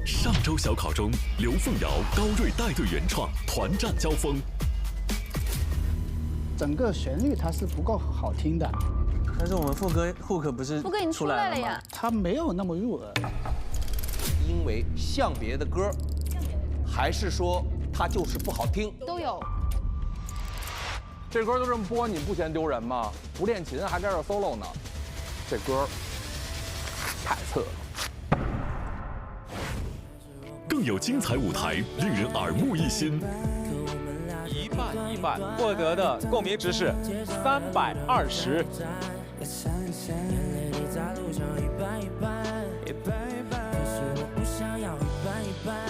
上周小考中，刘凤瑶、高瑞带队原创团战交锋。整个旋律它是不够好听的，但是我们副歌 hook 不是副歌已经出来了呀，它没有那么入耳。因为像别的歌，还是说它就是不好听？都有。这歌就这么播，你不嫌丢人吗？不练琴还在这 solo 呢，这歌太次了。更有精彩舞台，令人耳目一新。一半一半，获得的共鸣值是320。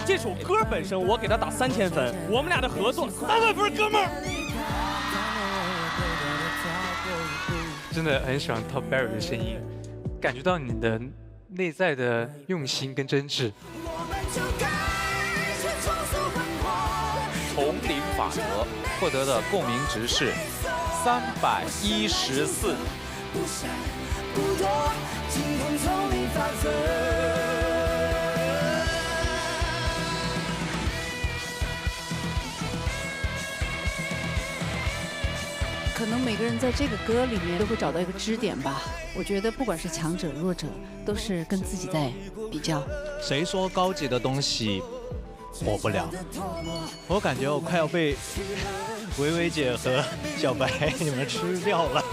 这首歌本身我给他打3000分，我们俩的合作300分，哥们儿。真的很喜欢 Top Berry 的声音，感觉到你的内在的用心跟真挚。丛林法则获得的共鸣值是314。可能每个人在这个歌里面都会找到一个支点吧。我觉得不管是强者弱者，都是跟自己在比较。谁说高级的东西火不了？我感觉我快要被维维姐和小白你们吃掉了。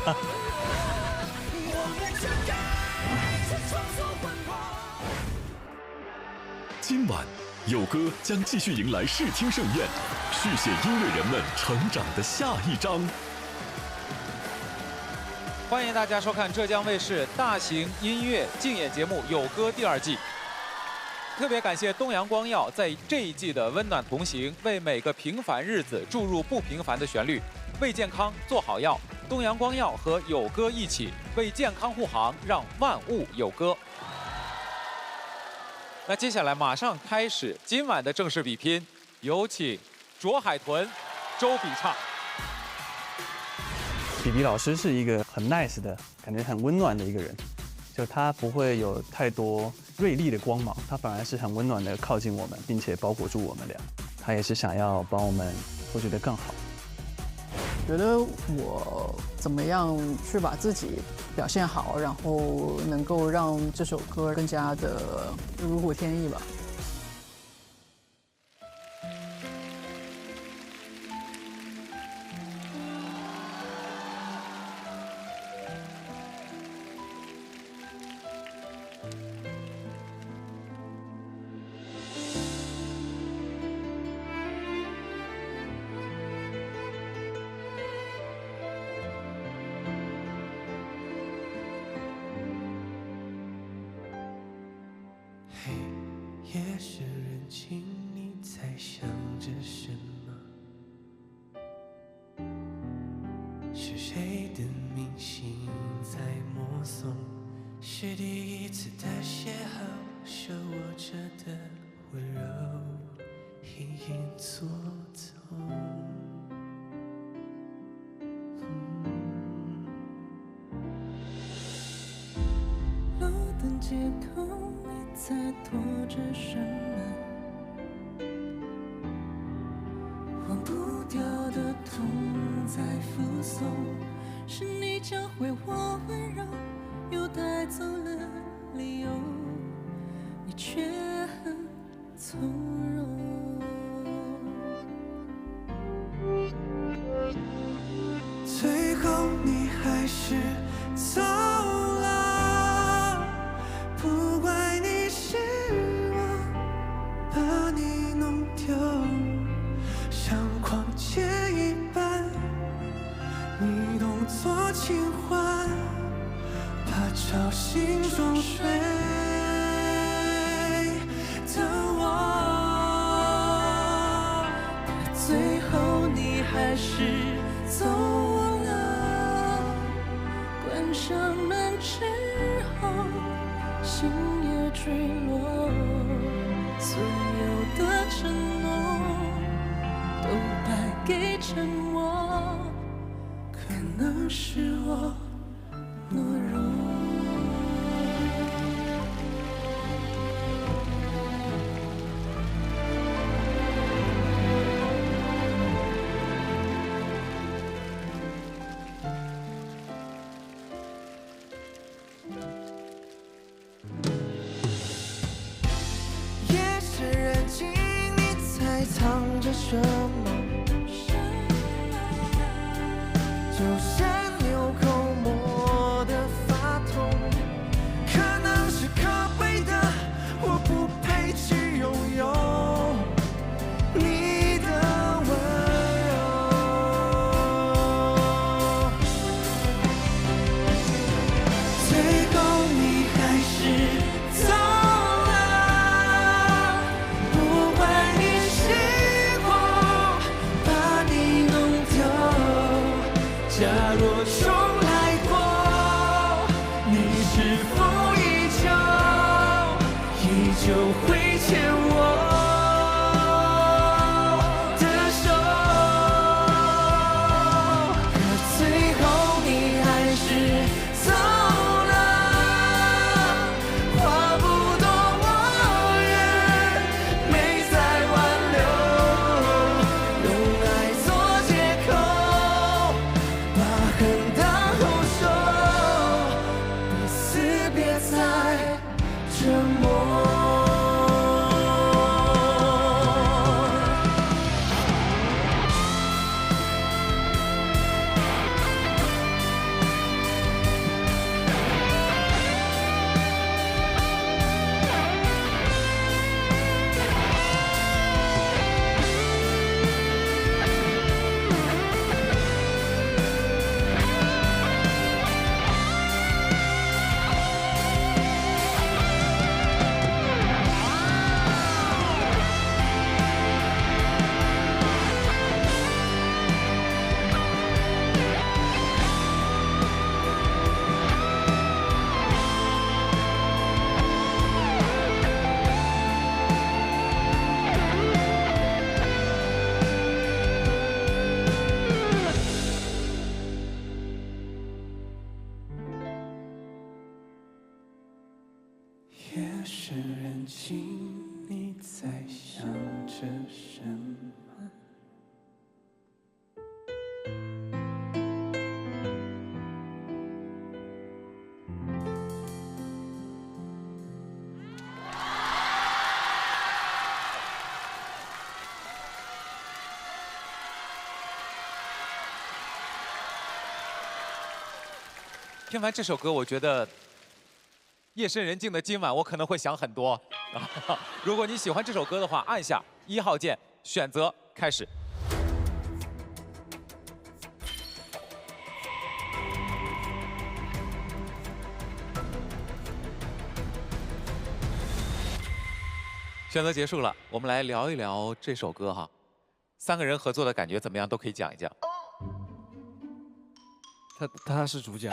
今晚，有歌将继续迎来视听盛宴，续写音乐人们成长的下一章。欢迎大家收看浙江卫视大型音乐竞演节目《有歌》第2季。特别感谢东阳光耀在这一季的温暖同行，为每个平凡日子注入不平凡的旋律。为健康做好药，东阳光耀和有歌一起为健康护航，让万物有歌。那接下来马上开始今晚的正式比拼，有请卓海豚、周笔畅。比比老师是一个很 nice 的感觉，很温暖的一个人，就他不会有太多锐利的光芒，他反而是很温暖的靠近我们，并且包裹住我们俩。他也是想要帮我们做得更好。觉得我怎么样去把自己表现好，然后能够让这首歌更加的如虎添翼吧。夜深人静，你在想着什么？是谁的明信在默诵？是第一次的邂逅，手握着的温柔隐隐作痛。路灯街口，你在躲着什么？忘不掉的痛在附送，是你教会我温柔，又带走了理由，你却很从容。最后你还是走了，不怪你是我把你弄丢，像狂箭一般，你动作轻缓，怕吵醒装睡的我。可最后你还是走了，关上门之后，心也坠落，所有的承诺都败给沉默，可能是我懦弱。藏着什么？就像纽扣磨得发痛，可能是可悲的，我不配去拥有你的温柔。最后你还是走了，不怪你是我把你弄丢。假若重来过，你是否依旧会牵我的手？可最后你还是走了，话不多，我也没再挽留，用爱做借口，把恨当后手，彼此别再折磨。夜深人静，你在想着什么？听完这首歌，我觉得夜深人静的今晚，我可能会想很多。如果你喜欢这首歌的话，按下1号键，选择开始。选择结束了，我们来聊一聊这首歌哈。3个人合作的感觉怎么样？都可以讲一讲。他是主讲。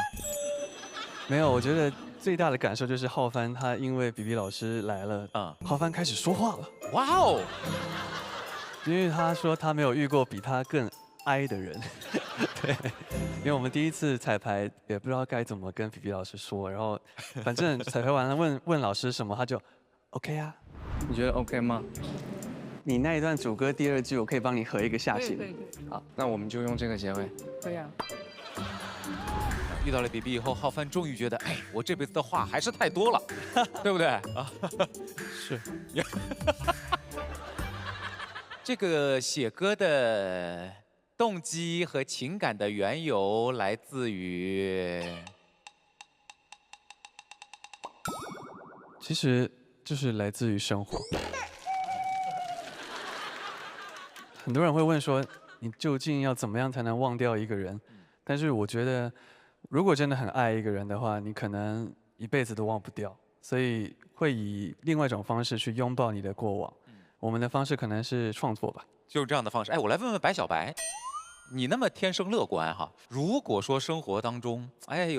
没有，我觉得最大的感受就是浩帆他因为比比老师来了，浩帆开始说话了。哇哦！因为他说他没有遇过比他更哀的人。对，因为我们第一次彩排也不知道该怎么跟比比老师说，然后反正彩排完了问老师什么，他就 OK 啊。你觉得 OK 吗？你那一段主歌第2句我可以帮你合一个下行。可以。好，那我们就用这个结尾。可以啊。遇到了比比以后，浩帆终于觉得，哎，我这辈子的话还是太多了，对不对啊？是。这个写歌的动机和情感的缘由来自于，其实就是来自于生活。很多人会问说，你究竟要怎么样才能忘掉一个人？但是我觉得，如果真的很爱一个人的话，你可能一辈子都忘不掉，所以会以另外一种方式去拥抱你的过往。我们的方式可能是创作吧，就是这样的方式。哎，我来问问白小白，你那么天生乐观哈，如果说生活当中，哎，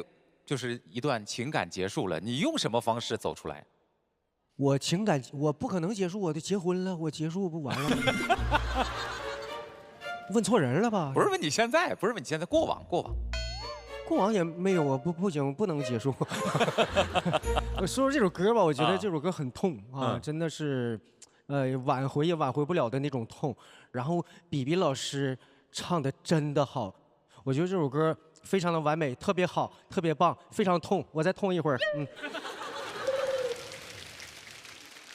就是一段情感结束了，你用什么方式走出来？我情感我不可能结束，我都结婚了，我结束不完了吗？问错人了吧？不是问你现在，不是问你现在，过往。过往也没有啊，不行，不能结束。我说说这首歌吧，我觉得这首歌很痛啊，真的是，挽回也挽回不了的那种痛。然后比比老师唱的真的好，我觉得这首歌非常的完美，特别好，特别棒，非常痛。我再痛一会儿，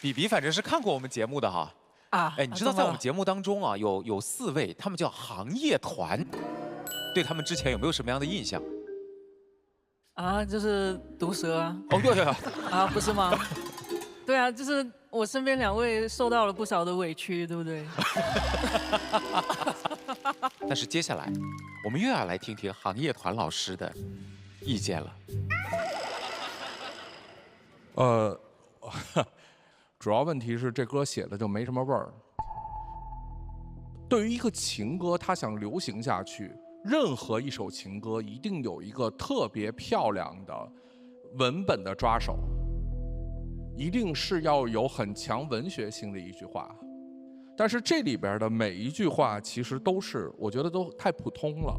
比比反正是看过我们节目的哈，啊，哎，你知道在我们节目当中啊，有4位，他们叫行业团，对他们之前有没有什么样的印象？啊，就是毒舌啊。哦，有。啊，不是吗？对啊，就是我身边2位受到了不少的委屈，对不对？但是接下来，我们又要来听听行业团老师的意见了。主要问题是这歌写的就没什么味儿。对于一个情歌，它想流行下去，任何一首情歌一定有一个特别漂亮的文本的抓手，一定是要有很强文学性的一句话。但是这里边的每一句话其实都是，我觉得都太普通了。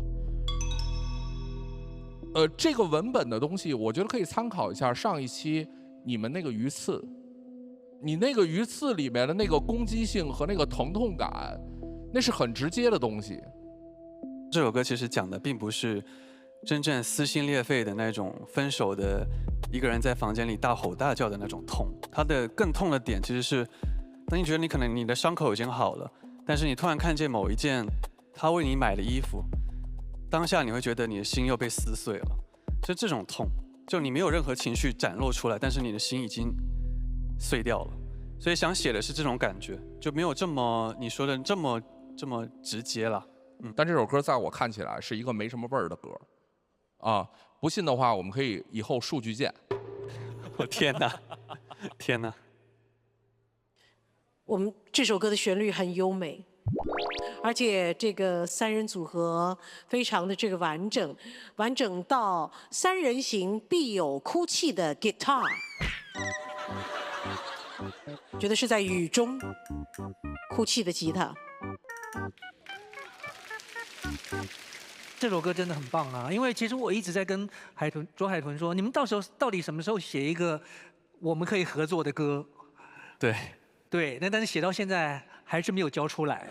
这个文本的东西，我觉得可以参考一下上一期你们那个鱼刺。你那个鱼刺里面的那个攻击性和那个疼痛感，那是很直接的东西。这首歌其实讲的并不是真正撕心裂肺的那种分手的一个人在房间里大吼大叫的那种痛，它的更痛的点其实是，当你觉得你可能你的伤口已经好了，但是你突然看见某一件他为你买的衣服，当下你会觉得你的心又被撕碎了，就这种痛，就你没有任何情绪展露出来，但是你的心已经碎掉了，所以想写的是这种感觉，就没有这么你说的这么直接了。但这首歌在我看起来是一个没什么味儿的歌，啊，不信的话我们可以以后数据见。我天哪，天哪！我们这首歌的旋律很优美，而且这个3人组合非常的这个完整到3人行必有哭泣的 guitar。觉得是在雨中哭泣的吉他。这首歌真的很棒啊！因为其实我一直在跟卓海豚说，你们到底什么时候写一个我们可以合作的歌？对，但是写到现在还是没有交出来。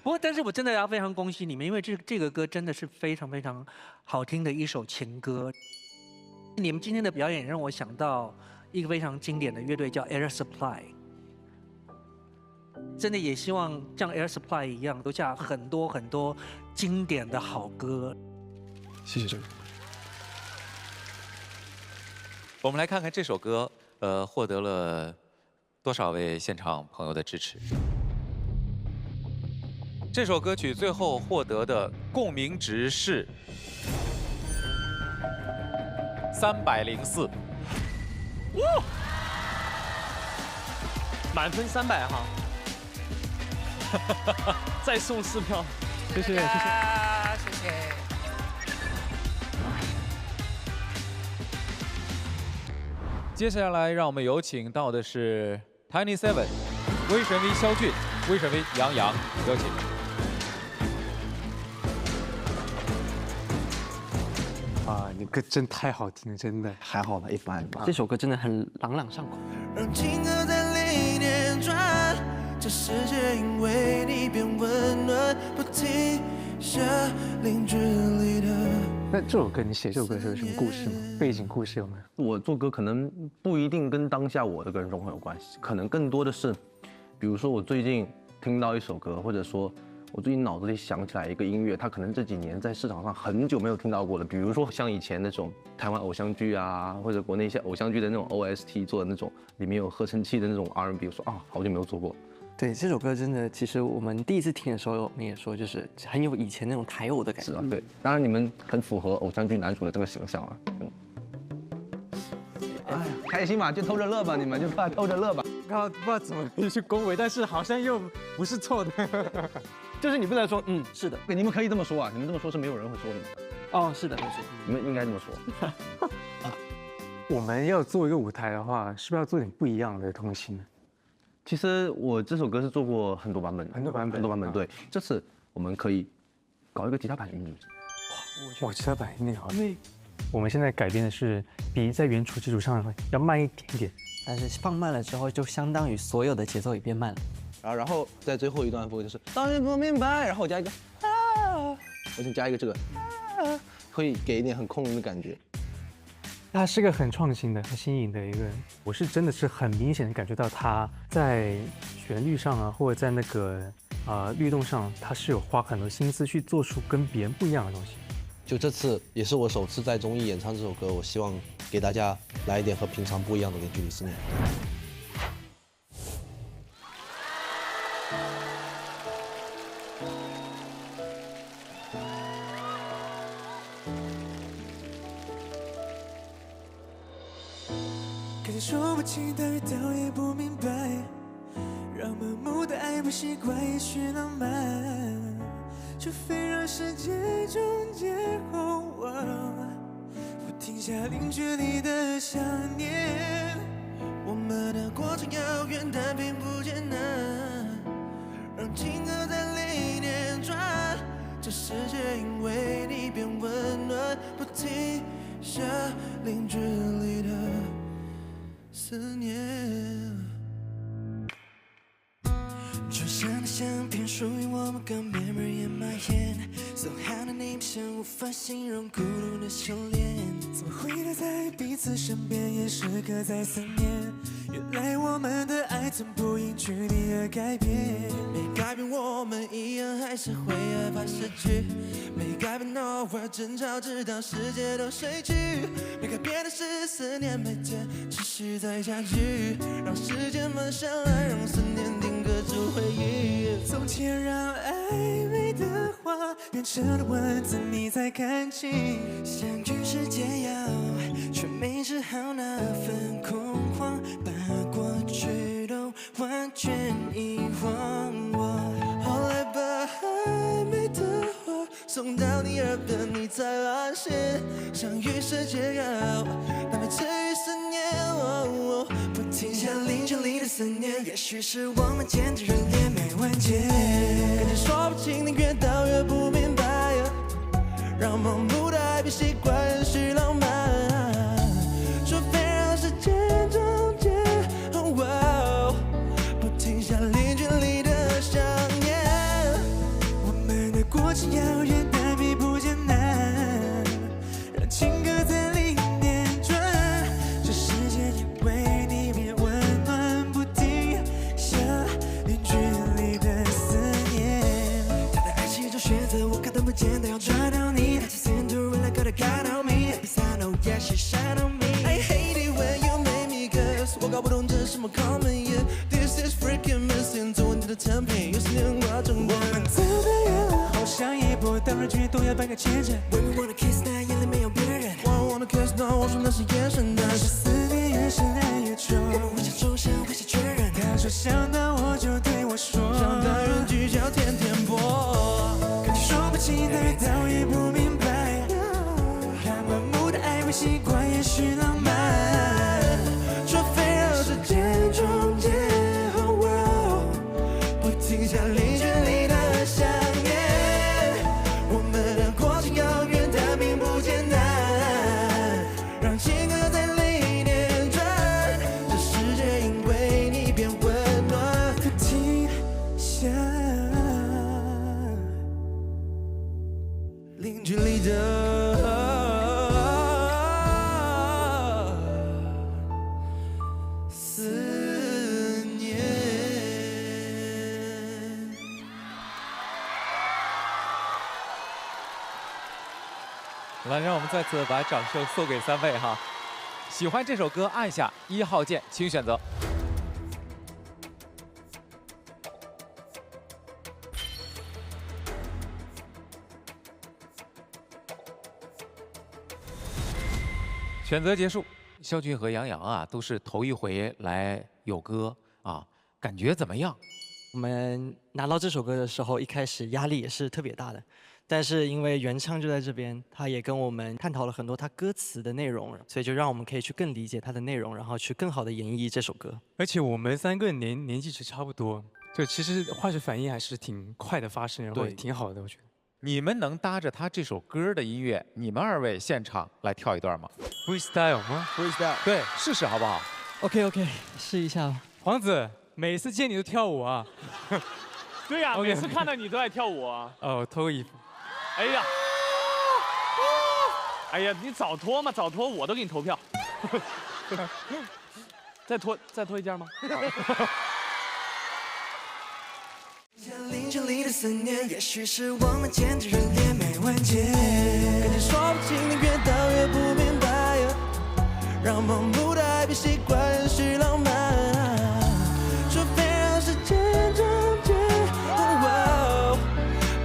不过，但是我真的要非常恭喜你们，因为这个歌真的是非常非常好听的一首情歌。你们今天的表演让我想到一个非常经典的乐队叫 Air Supply， 真的也希望像 Air Supply 一样留下很多很多经典的好歌。谢谢这位。我们来看看这首歌，获得了多少位现场朋友的支持？这首歌曲最后获得的共鸣值是304。哇！满分300哈，再送4票，谢谢。接下来让我们有请到的是 Tiny Seven、威神 V 肖俊、威神 V 杨洋，有请。啊，你歌真太好听了，真的还好吧，一般吧。这首歌真的很朗朗上口。让情歌在里面转，这世界因为你变温暖，不停下零距离的。那这首歌你写这首歌是有什么故事吗？背景故事有没有？我做歌可能不一定跟当下我的个人状况有关系，可能更多的是，比如说我最近听到一首歌，或者说我最近脑子里想起来一个音乐，它可能这几年在市场上很久没有听到过的，比如说像以前那种台湾偶像剧啊，或者国内一些偶像剧的那种 OST 做的那种，里面有合成器的那种 R&B， 我说啊，好久没有做过。对，这首歌真的，其实我们第一次听的时候，我们也说就是很有以前那种台偶的感觉。是啊，对，当然你们很符合偶像剧男主的这个形象啊。哎，开心嘛，就偷着乐吧，你们就偷着乐吧。刚刚不知道怎么去恭维，但是好像又不是错的。就是你不能说是的，你们可以这么说啊，你们这么说是没有人会说你们。哦，是的，没错，你们应该这么说。我们要做一个舞台的话，是不是要做点不一样的东西呢？其实我这首歌是做过很多版本，很多版本。对，这次我们可以搞一个吉他版音，哇，吉他版音好，因为我们现在改编的是比在原初基础上要慢一点点，但是放慢了之后，就相当于所有的节奏也变慢了。然后在最后一段副歌就是当你不明白，然后我加一个啊，我先加一个这个啊，会给一点很空灵的感觉。他是个很创新的、很新颖的一个人。我是真的是很明显的感觉到他在旋律上啊，或者在那个律动上，他是有花很多心思去做出跟别人不一样的东西。就这次也是我首次在综艺演唱这首歌，我希望给大家来一点和平常不一样的《零距离思念》。感觉说不清，但越倒也不明白，让盲目的爱不习惯，也许浪漫，却非让世界终结后，不停下零距离的想念。我们的过程遥远，但并不艰难，让情歌在里面转，这世界因为你变温暖，不停下零距离的思念。纯香的相片属于我们，跟 memory in my hand，so high的你像无法形容孤独的修炼，怎么会待在彼此身边，也时刻在思念。原来我们的爱从不因距离而改变，没改变我们一样还是会害怕失去，没改变偶尔争吵直到世界都睡去，没改变的是思念每天持续在加剧，让时间慢下来，让思念定格住回忆。从前让暧昧的话变成了文字，你才看清，相遇是解药，却没治好那份恐慌，把过去都完全遗忘。后来把暧昧的话送到你耳边，你才发现，相遇是解药，但没治愈思念。不停下零距离的思念，也许是我们间的热恋没完结。感觉说不清，你越到越不明白，让盲目的爱变习惯，也许浪漫，除非让时间终结。不停下零距离的想念，我们的过程遥远，但并不艰难，让情歌在里面转，这世界因为你变温暖，不停下零距离的思念。他的爱是一种选择，我看得不见得要抓到你，他是 Cinderella gotta guide on me， Yes I know yeah she shine on me， I hate it when you make me guess， 我搞不懂这是什么 common yeah，This is freaking missing， 做你的产品又是年华中的。我们走得远了，好像一波当然剧都要扮个前程。When we wanna kiss， 那眼里没有别人。我 wanna kiss， 那我说那是眼神，但是思念越深爱越重。我们互相重生，互相确认。他说想到我就对我说，想到远距叫天天播。感觉说不清，但越到越不明白，让盲目的爱会习惯，也许浪漫，除非让时间终结。停下零距离的想念，我们的过程遥远，但并不艰难，让情歌在里面转，这世界因为你变温暖，不停下零距离的思念。来，让我们再次把掌声送给3位哈！喜欢这首歌，按下1号键，请选择。选择结束，肖军和杨洋啊，都是头一回来有歌啊，感觉怎么样？我们拿到这首歌的时候，一开始压力也是特别大的。但是因为原唱就在这边，他也跟我们探讨了很多他歌词的内容，所以就让我们可以去更理解他的内容，然后去更好的演绎这首歌。而且我们3个年纪是差不多，就其实化学反应还是挺快的发生，然后也挺好的，我觉得。你们能搭着他这首歌的音乐，你们2位现场来跳一段吗 ？Freestyle 吗 ？Freestyle， 对，试试好不好 ？OK， 试一下吧。皇子，每次见你都跳舞啊？对呀，每次看到你都在跳舞啊。哦，脱衣服。哎呀！哎呀，你早脱嘛，早脱，我都给你投票。再脱一件吗？林间里的思念，也许是我们间的热恋没完结，感觉说不清，越到越不明白，让盲目的爱别习惯是浪漫，除非让时间终结，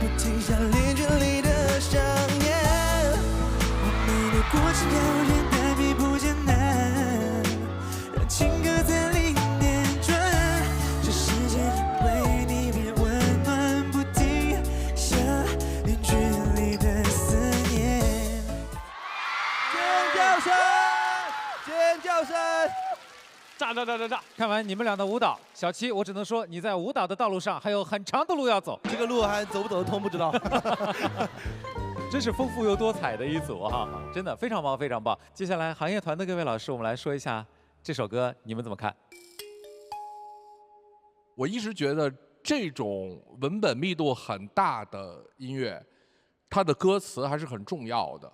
不停下零距离的想念，我们的过程遥远，但并不艰难，让情歌在里面转，这世界因为你变温暖，不停下零距离的思念。尖叫声，尖叫声！炸！看完你们俩的舞蹈，小七，我只能说你在舞蹈的道路上还有很长的路要走。这个路还走不走得通不知道。真是丰富又多彩的一组哈，真的非常棒，非常棒。接下来行业团的各位老师，我们来说一下这首歌，你们怎么看？我一直觉得这种文本密度很大的音乐，它的歌词还是很重要的。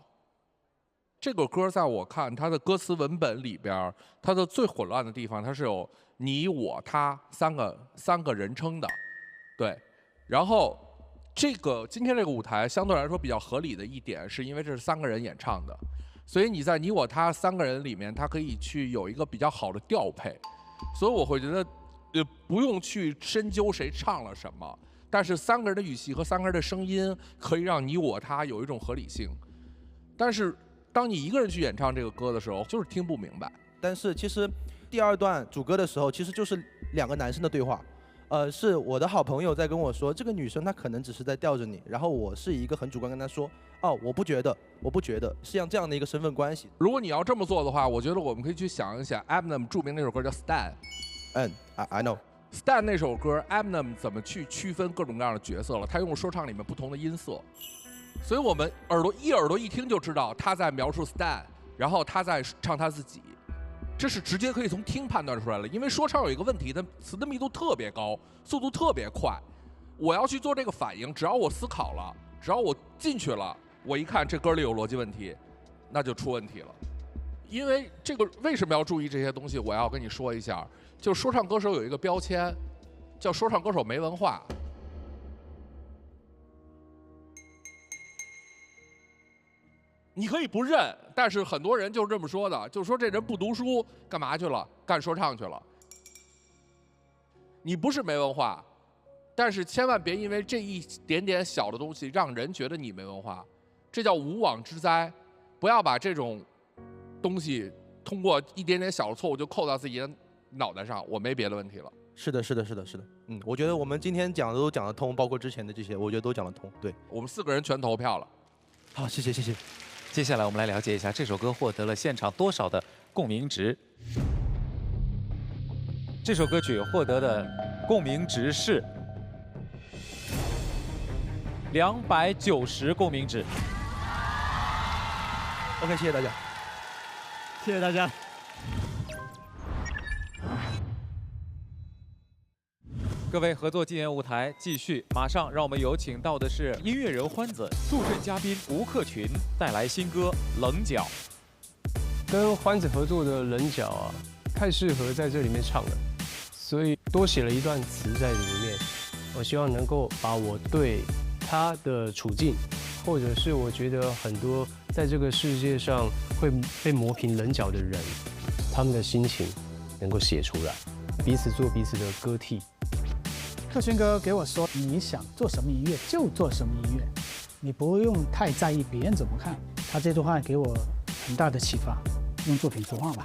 这个歌在我看，它的歌词文本里边，它的最混乱的地方，它是有你、我、他三个人称的，对。然后今天这个舞台相对来说比较合理的一点，是因为这是3个人演唱的，所以你在你、我、他3个人里面，它可以去有一个比较好的调配，所以我会觉得，不用去深究谁唱了什么，但是3个人的语气和3个人的声音可以让你、我、他有一种合理性，但是当你一个人去演唱这个歌的时候，就是听不明白。但是其实第2段主歌的时候，其实就是2个男生的对话。是我的好朋友在跟我说，这个女生她可能只是在吊着你，然后我是一个很主观跟她说，哦，我不觉得，是像这样的一个身份关系。如果你要这么做的话，我觉得我们可以去想一想 Eminem 著名那首歌叫 Stan。I know。Stan 那首歌 Eminem 怎么去区分各种各样的角色了？他用说唱里面不同的音色。所以我们耳朵一听就知道他在描述 Stan， 然后他在唱他自己，这是直接可以从听判断出来了。因为说唱有一个问题，它词的密度特别高，速度特别快，我要去做这个反应，只要我思考了，只要我进去了，我一看这歌里有逻辑问题，那就出问题了。因为这个为什么要注意这些东西，我要跟你说一下，就说唱歌手有一个标签，叫说唱歌手没文化。你可以不认，但是很多人就是这么说的，就是说这人不读书，干嘛去了？干说唱去了。你不是没文化，但是千万别因为这一点点小的东西让人觉得你没文化，这叫无妄之灾。不要把这种东西通过一点点小的错误就扣到自己的脑袋上，我没别的问题了。是的。我觉得我们今天讲的都讲得通，包括之前的这些，我觉得都讲得通。对，我们4个人全投票了。好，谢谢。接下来我们来了解一下这首歌获得了现场多少的共鸣值。这首歌曲获得的共鸣值是290共鸣值。OK， 谢谢大家。谢谢大家。各位合作竞演舞台继续，马上让我们有请到的是音乐人欢子，助阵嘉宾吴克群带来新歌《棱角》。跟欢子合作的《棱角》啊，太适合在这里面唱了，所以多写了一段词在里面。我希望能够把我对他的处境，或者是我觉得很多在这个世界上会被磨平棱角的人，他们的心情能够写出来，彼此做彼此的歌替。克群哥给我说，你想做什么音乐就做什么音乐，你不用太在意别人怎么看。他这段话给我很大的启发，用作品说话吧。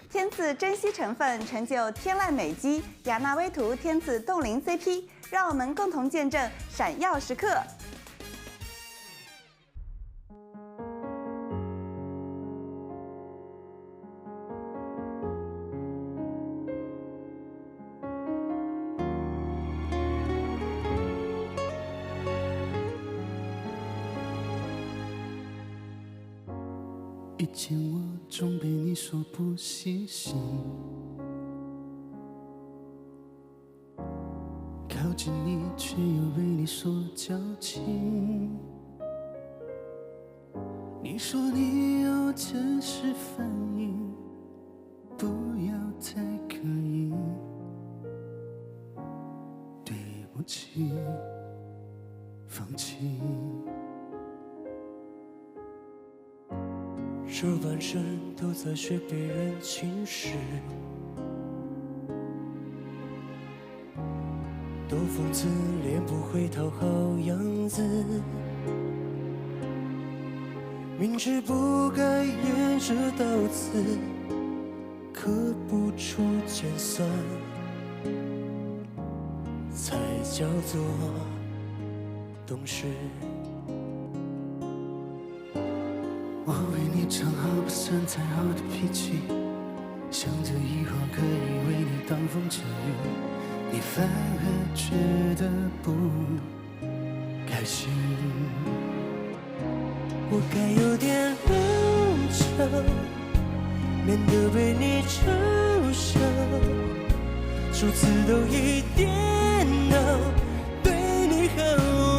天赐珍稀成分，成就天籁美肌，雅纳威图天赐冻龄 CP， 让我们共同见证闪耀时刻。以前我总被你说不细心，靠近你，却又被你说矫情。你说你有真实反应，不要太刻意。对不起，放弃。这半生都在学别人情史，多讽刺，练不会讨好样子。明知不该沿着刀子，刻不出尖酸，才叫做懂事。我为你唱好不算太好的脾气，想着以后可以为你挡风遮雨，你反而觉得不开心。我该有点棱角，免得被你嘲笑，主次都一颠倒，对你好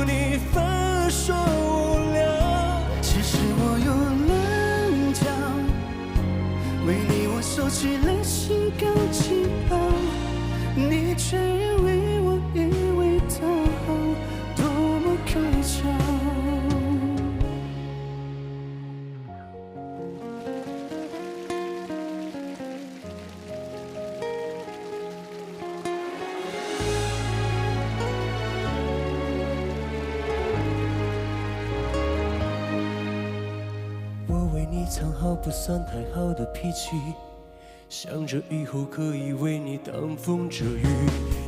你反而说无聊。其实我有棱角，为你我收起了心高气傲，你却认为我一味讨好，多么可笑。藏好不算太好的脾气，想着以后可以为你挡风遮雨，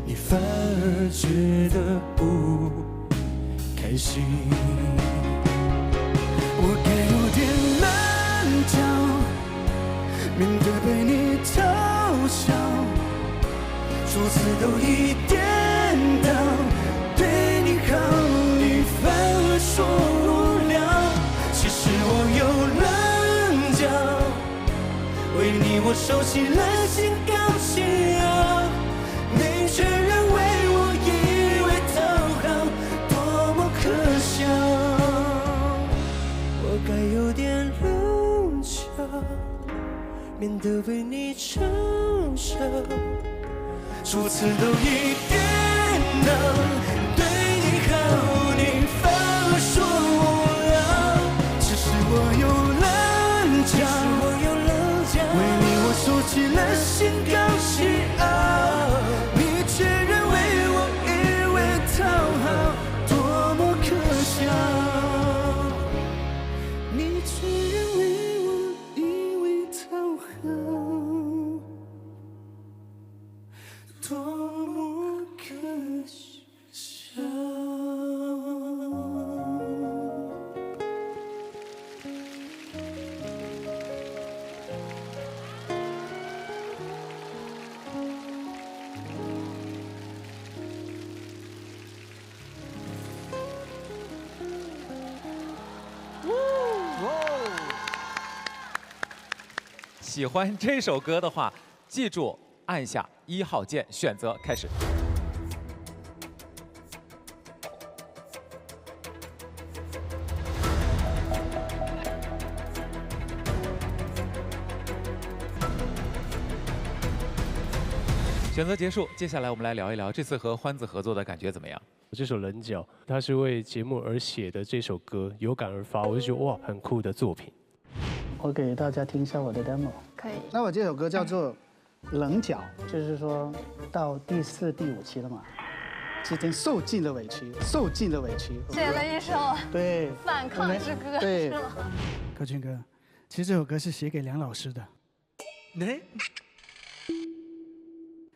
你反而觉得不开心。我该有点棱角，免得被你嘲笑，说辞都一颠倒，对你好你反而说无聊。其实我有棱为你我收起了心高气傲，你却认为我一味讨好，多么可笑。我该有点棱角，免得被你嘲笑，主次都一颠倒，对你好你反而说无聊。只是我有棱角，为你我收起了心高气傲，你却认为我一味讨好，多么可笑。你却认为我一味讨好，多么可笑。喜欢这首歌的话，记住按下1号键，选择开始。选择结束，接下来我们来聊一聊这次和欢子合作的感觉怎么样？这首《棱角》，它是为节目而写的这首歌，有感而发，我就觉得哇，很酷的作品。我给大家听一下我的 demo。可以。那我这首歌叫做《棱角》，就是说到第4、第5期了嘛，之前受尽了委屈，受尽了委屈。写了一首对反抗之歌，对是吗？柯俊哥，其实这首歌是写给梁老师的。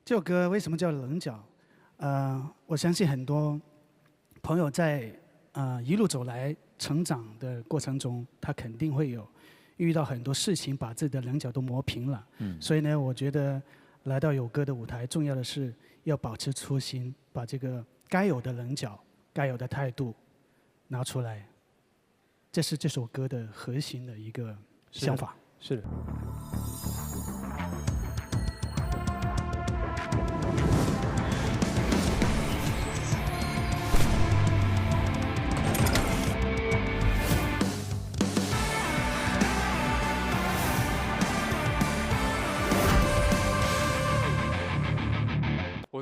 这首歌为什么叫棱角？我相信很多朋友在一路走来成长的过程中，他肯定会有遇到很多事情，把自己的棱角都磨平了。所以呢，我觉得来到有歌的舞台，重要的是要保持初心，把这个该有的棱角、该有的态度拿出来。这是这首歌的核心的一个想法。是的。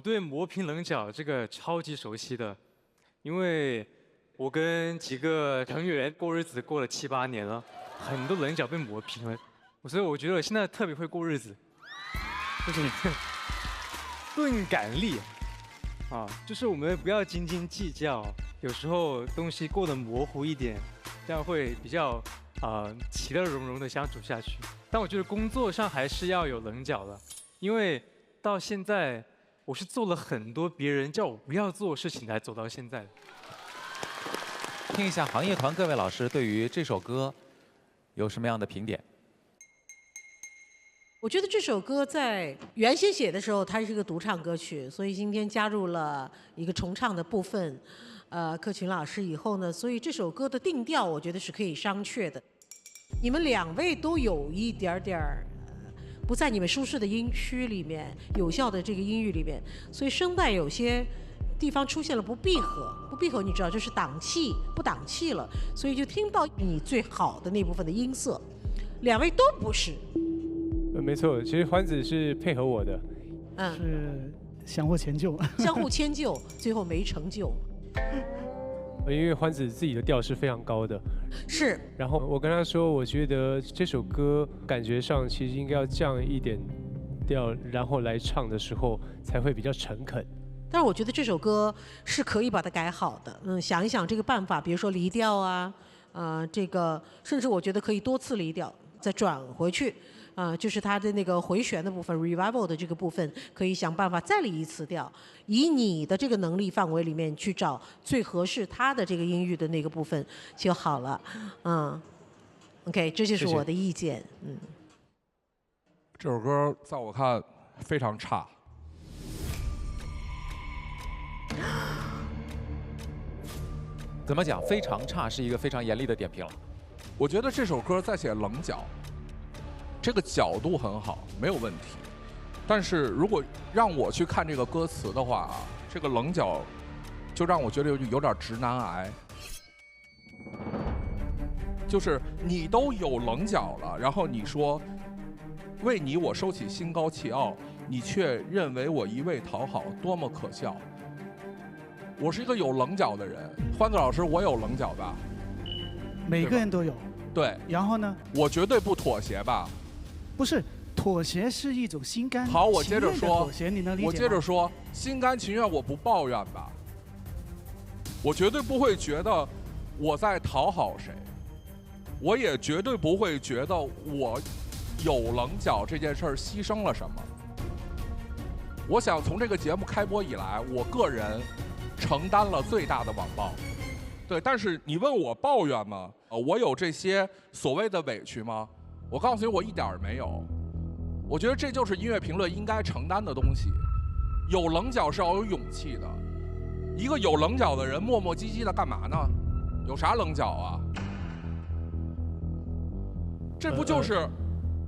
我对磨平棱角这个超级熟悉的，因为我跟几个成员过日子过了7、8年了，很多棱角被磨平了，所以我觉得我现在特别会过日子，就是钝感力啊，就是我们不要斤斤计较，有时候东西过得模糊一点，这样会比较其乐融融的相处下去。但我觉得工作上还是要有棱角的，因为到现在我是做了很多别人叫我不要做的事情才走到现在的。听一下行业团各位老师对于这首歌有什么样的评点？我觉得这首歌在原先写的时候，它是一个独唱歌曲，所以今天加入了一个重唱的部分。克勤老师以后呢，所以这首歌的定调，我觉得是可以商榷的。你们2位都有一点点不在你们舒适的音区里面，有效的这个音域里面，所以声带有些地方出现了不闭合。不闭合，你知道就是档气不档气了，所以就听到你最好的那部分的音色。2位都不是。没错，其实欢子是配合我的，是相互迁就，相互迁就，最后没成就。因为欢子自己的调是非常高的，是。然后我跟他说，我觉得这首歌感觉上其实应该要降一点调，然后来唱的时候才会比较诚恳。但是我觉得这首歌是可以把它改好的，想一想这个办法，比如说离调啊，这个甚至我觉得可以多次离调，再转回去。就是它的那个回旋的部分 ，revival 的这个部分，可以想办法再离一次调，以你的这个能力范围里面去找最合适它的这个音域的那个部分就好了。OK， 这就是我的意见。这首歌在我看非常差。怎么讲？非常差是一个非常严厉的点评了。我觉得这首歌在写棱角。这个角度很好，没有问题。但是如果让我去看这个歌词的话，这个棱角就让我觉得有点直男癌。就是你都有棱角了，然后你说为你我收起心高气傲，你却认为我一味讨好，多么可笑。我是一个有棱角的人，欢子老师，我有棱角吧？每个人都有。对。然后呢？我绝对不妥协吧？不是，妥协是一种心甘情愿的好，我接着说。妥协你能理解吗？我接着说，心甘情愿我不抱怨吧。我绝对不会觉得我在讨好谁，我也绝对不会觉得我有棱角这件事儿牺牲了什么。我想从这个节目开播以来，我个人承担了最大的网暴。对，但是你问我抱怨吗？我有这些所谓的委屈吗？我告诉你，我一点儿没有。我觉得这就是音乐评论应该承担的东西。有棱角是要有勇气的。一个有棱角的人磨磨唧唧的干嘛呢？有啥棱角啊？这不就是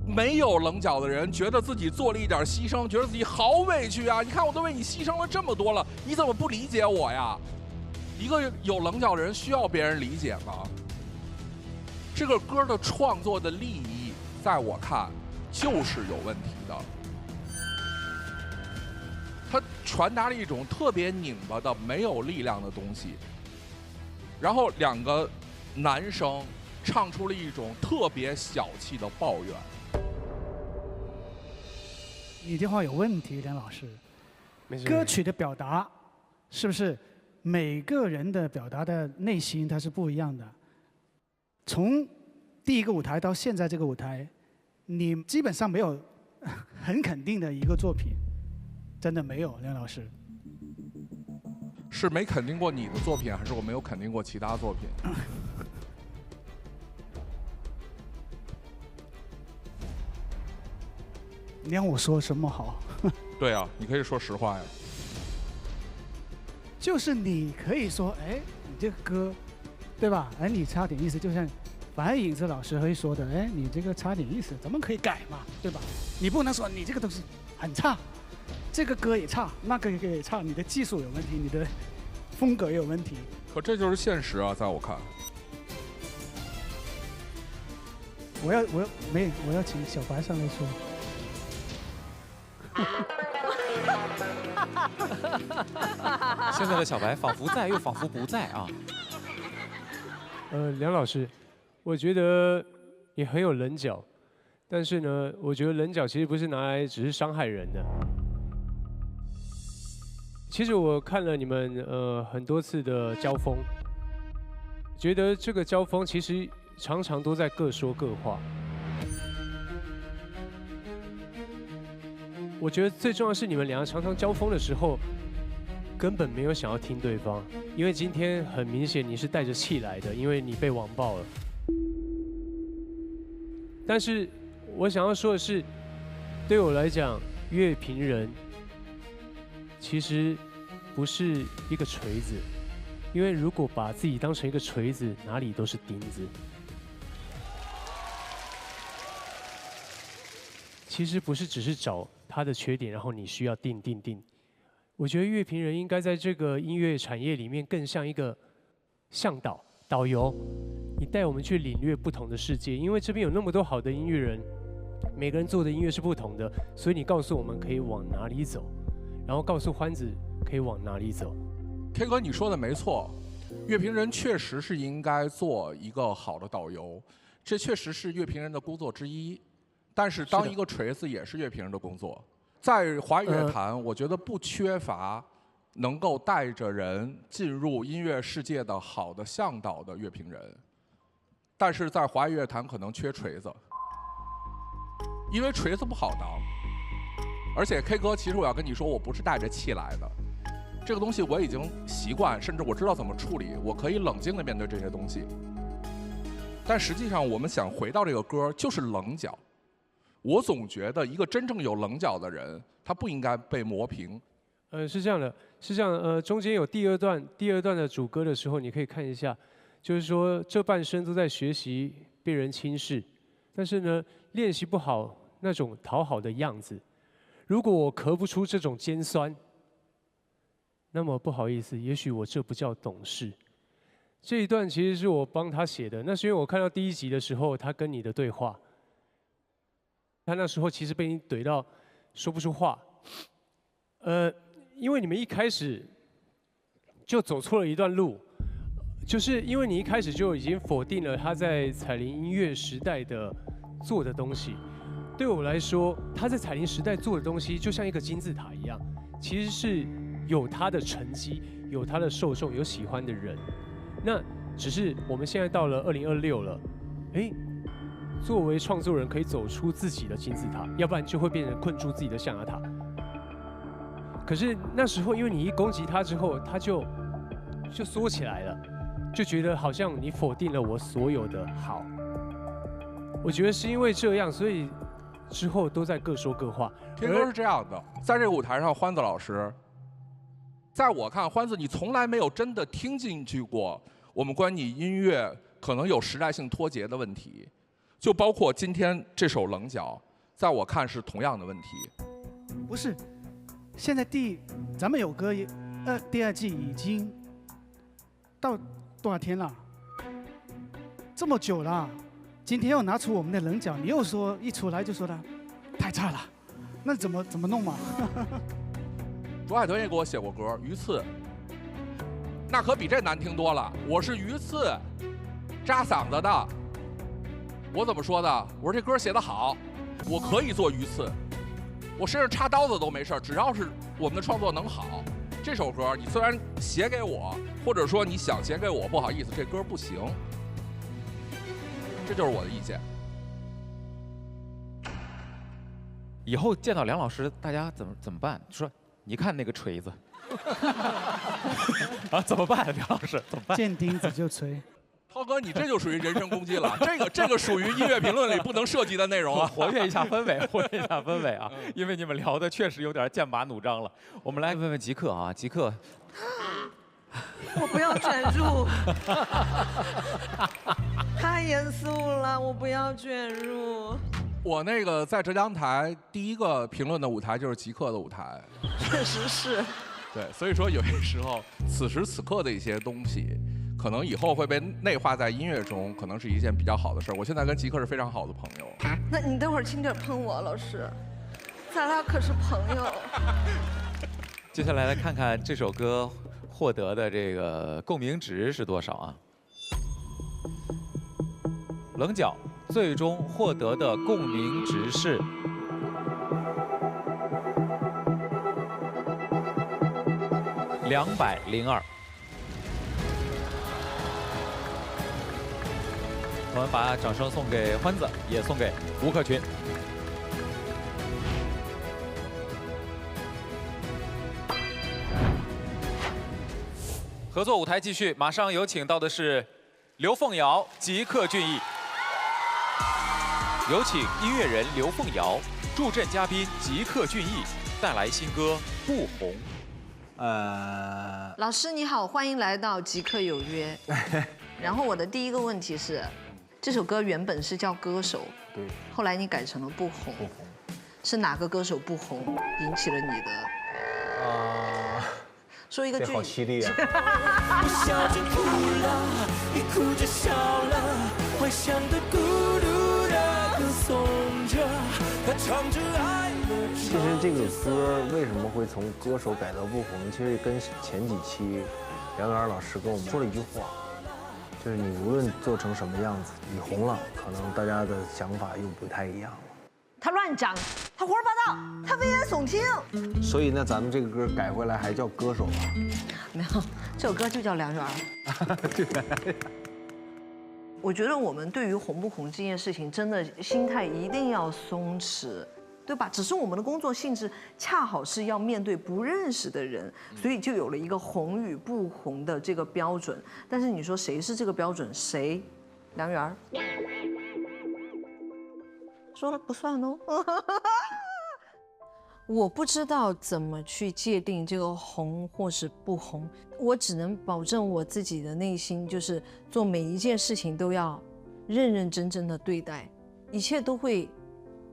没有棱角的人觉得自己做了一点牺牲，觉得自己好委屈啊！你看我都为你牺牲了这么多了，你怎么不理解我呀？一个有棱角的人需要别人理解吗？这个歌的创作的利益，在我看就是有问题的。它传达了一种特别拧巴的、没有力量的东西，然后2个男生唱出了一种特别小气的抱怨。你这话有问题，梁老师。没事。歌曲的表达，是不是每个人的表达的内心它是不一样的？从第一个舞台到现在这个舞台，你基本上没有很肯定的一个作品，真的没有，梁老师。是没肯定过你的作品，还是我没有肯定过其他作品？你让我说什么好？对啊，你可以说实话呀。就是你可以说，哎，你这个歌，对吧？哎，你差点意思，就像白影子老师会说的，哎，你这个差点意思，怎么可以改嘛？对吧？你不能说你这个东西很差，这个歌也差，那个歌也差，你的技术有问题，你的风格也有问题。可这就是现实啊，在我看。我要请小白上来说。现在的小白仿佛在又仿佛不在啊。梁老师，我觉得你很有棱角，但是呢，我觉得棱角其实不是拿来只是伤害人的。其实我看了你们很多次的交锋，觉得这个交锋其实常常都在各说各话。我觉得最重要的是你们两个常常交锋的时候，根本没有想要听对方，因为今天很明显你是带着气来的，因为你被网爆了。但是我想要说的是，对我来讲，乐评人其实不是一个锤子，因为如果把自己当成一个锤子，哪里都是钉子。其实不是只是找他的缺点，然后你需要定。我觉得乐评人应该在这个音乐产业里面更像一个向导、导游，你带我们去领略不同的世界。因为这边有那么多好的音乐人，每个人做的音乐是不同的，所以你告诉我们可以往哪里走，然后告诉欢子可以往哪里走。K 哥，你说的没错，乐评人确实是应该做一个好的导游，这确实是乐评人的工作之一。但是当一个锤子也是乐评人的工作。在华语乐坛，我觉得不缺乏能够带着人进入音乐世界的好的向导的乐评人，但是在华语乐坛可能缺锤子，因为锤子不好当。而且 K 哥，其实我要跟你说，我不是带着气来的，这个东西我已经习惯，甚至我知道怎么处理，我可以冷静地面对这些东西。但实际上，我们想回到这个歌，就是棱角。我总觉得一个真正有棱角的人，他不应该被磨平。是这样的，是这样。中间有第二段的主歌的时候，你可以看一下，就是说这半生都在学习被人轻视，但是呢，练习不好那种讨好的样子。如果我咳不出这种尖酸，那么不好意思，也许我这不叫懂事。这一段其实是我帮他写的，那是因为我看到第1集的时候，他跟你的对话。他那时候其实被你怼到说不出话，因为你们一开始就走错了一段路，就是因为你一开始就已经否定了他在彩铃音乐时代的做的东西。对我来说，他在彩铃时代做的东西就像一个金字塔一样，其实是有他的成绩，有他的受众，有喜欢的人。那只是我们现在到了2026了，作为创作人可以走出自己的金字塔，要不然就会变成困住自己的象牙塔。可是那时候，因为你一攻击他之后，他就缩起来了，就觉得好像你否定了我所有的好。我觉得是因为这样，所以之后都在各说各话。天哥是这样的，在这个舞台上，欢子老师，在我看，欢子你从来没有真的听进去过我们关于你音乐可能有时代性脱节的问题。就包括今天这首《棱角》，在我看是同样的问题。不是，现在咱们有歌第2季已经到多少天了？这么久了，今天又拿出我们的棱角，你又说一出来就说他太差了，那怎么弄嘛？卓海豚也给我写过歌，鱼刺，那可比这难听多了。我是鱼刺，扎嗓子的。我怎么说的？我说这歌写得好，我可以做鱼刺，我身上插刀子都没事，只要是我们的创作能好。这首歌你虽然写给我，或者说你想写给我，不好意思，这歌不行。这就是我的意见。以后见到梁老师，大家怎么办？说你看那个锤子啊，怎么办？梁老师怎么办？见钉子就锤。涛哥，你这就属于人身攻击了，这个属于音乐评论里不能涉及的内容啊！活跃一下氛围，活跃一下氛围啊！因为你们聊的确实有点剑拔弩张了。我们来问问极客啊，极客，我不要卷入，太严肃了，我不要卷入。我那个在浙江台第一个评论的舞台就是极客的舞台，确实是。对，所以说有些时候此时此刻的一些东西。可能以后会被内化在音乐中，可能是一件比较好的事儿。我现在跟极客是非常好的朋友。那你待会儿轻点喷我，老师，咱俩可是朋友。接下来来看看这首歌获得的这个共鸣值是多少啊？棱角最终获得的共鸣值是202。我们把掌声送给欢子，也送给吴克群。合作舞台继续，马上有请到的是刘凤瑶、吉克隽逸。有请音乐人刘凤瑶助阵嘉宾吉克隽逸带来新歌《不红》。老师你好，欢迎来到极客有约。然后我的第一个问题是，这首歌原本是叫《歌手》，对，后来你改成了《不红》，是哪个歌手不红引起了你的？说一个句。好犀利啊！我笑着哭了，你哭着笑了，幻想的孤独的歌颂着，他唱着爱的。其实这个歌为什么会从歌手改到不红？其实跟前几期梁元老师跟我们说了一句话，就是你无论做成什么样子，你红了，可能大家的想法又不太一样了。他乱讲，他胡说八道，他危言耸听。所以呢，咱们这个歌改回来还叫歌手啊？没有，这首歌就叫梁元。对。我觉得我们对于红不红这件事情，真的心态一定要松弛，对吧？只是我们的工作性质恰好是要面对不认识的人，所以就有了一个红与不红的这个标准。但是你说谁是这个标准？谁？梁元。说了不算哦。我不知道怎么去界定这个红或是不红，我只能保证我自己的内心，就是做每一件事情都要认认真真的对待，一切都会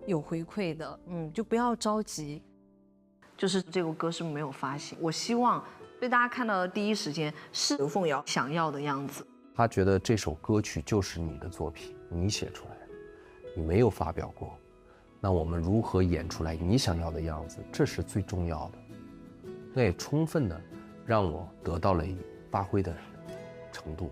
有回馈的。就不要着急。就是这个歌是没有发行，我希望被大家看到的第一时间是刘凤瑶想要的样子。他觉得这首歌曲就是你的作品，你写出来的，你没有发表过。那我们如何演出来你想要的样子，这是最重要的。那也充分的让我得到了发挥的程度。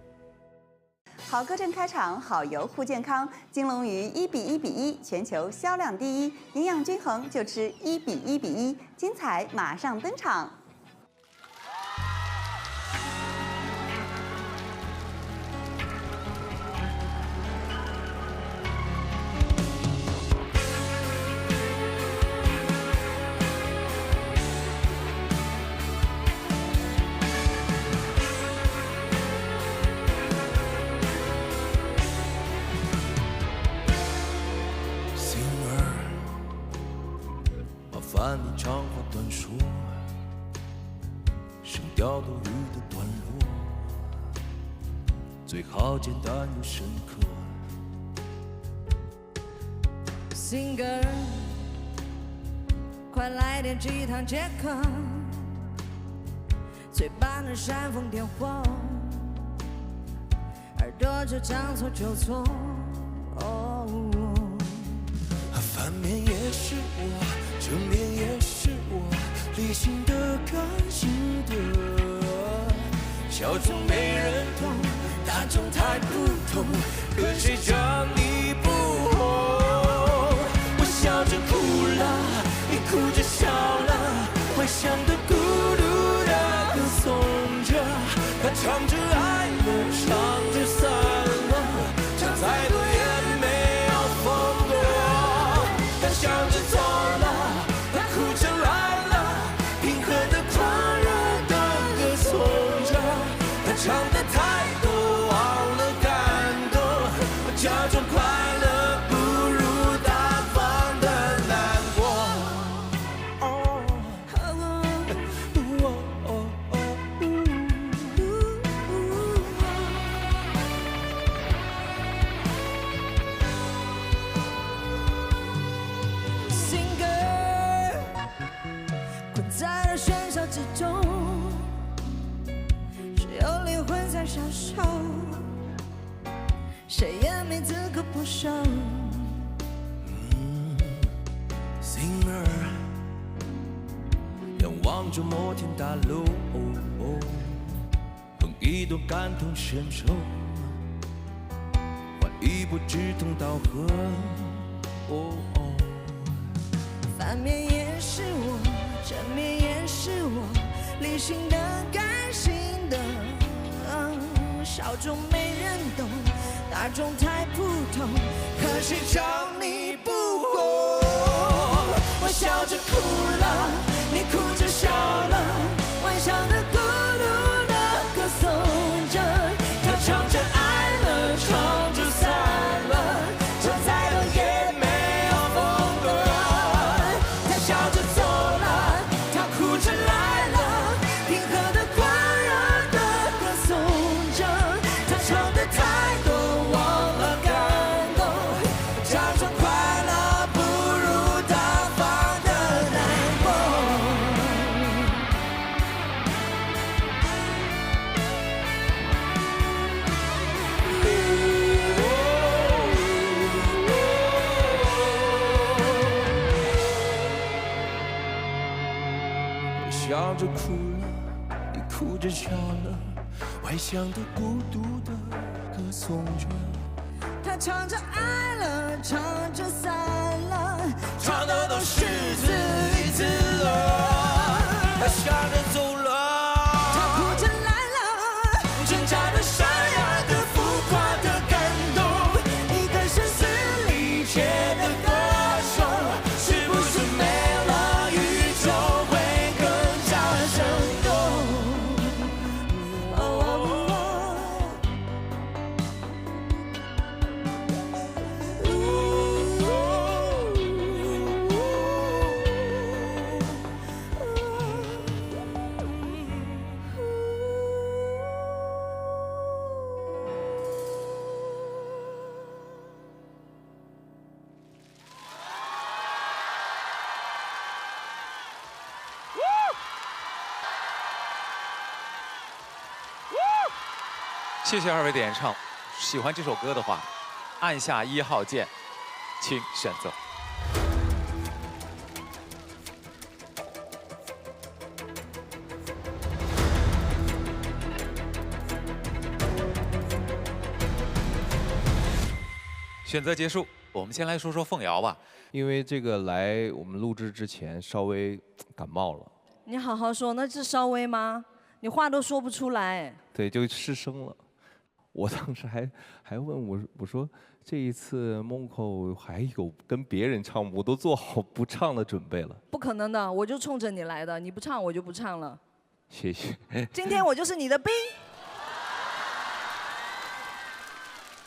好歌正开场，好油护健康。金龙鱼1:1:1，全球销量第一，营养均衡就吃1:1:1，精彩马上登场。你长话短说，声调多余的段落，最好简单又深刻。Singer， 快来点鸡汤解渴，嘴巴能煽风点火，耳朵就将错就错。反面也是我，正面也是我，理性的感性的，小众没人懂，大众太不同，可谁叫你不红？我笑着哭了，你哭着笑了，幻想的孤独的歌颂着，他唱着爱了，唱着散了，唱再多也没有风过。他笑着走了，他哭着来了，平和的狂热的歌颂着，他唱的太多忘了感动，假装快乐不如大方的难过。在喧嚣之中，只有灵魂在享受，谁也没资格不受。Singer，仰望望着摩天大楼，哼一段感同身受，换一部志同道合。反面也是我，正面也是我，理性的、感性的，小众没人懂，大众太普通，可谁叫你不红？我笑着哭了，你哭着笑了，顽强的、孤独的歌颂着，他唱着爱了，唱着散了，这再多也没有风格。他笑着走了，他哭着来了，平和的、宽容的歌颂着，他唱的太多，忘了感动，假装快乐不如大方的难过。我笑着哭了，你哭着笑了，外向的、孤独的歌颂着，他唱着爱了，唱着散了，唱的都是自娱自乐。他笑着走了，他哭着来了，挣扎的、闪耀的、浮夸的感动，一个声嘶力竭的歌手，是不是没了宇宙会更加生动？谢谢二位的演唱。喜欢这首歌的话，按下1号键，请选择。选择结束，我们先来说说凤瑶吧。因为这个来我们录制之前稍微感冒了，你好好说，那是稍微吗？你话都说不出来。对，就失声了。我当时还问我说这一次梦扣还有跟别人唱，我都做好不唱的准备了。不可能的，我就冲着你来的，你不唱我就不唱了。谢谢。今天我就是你的兵。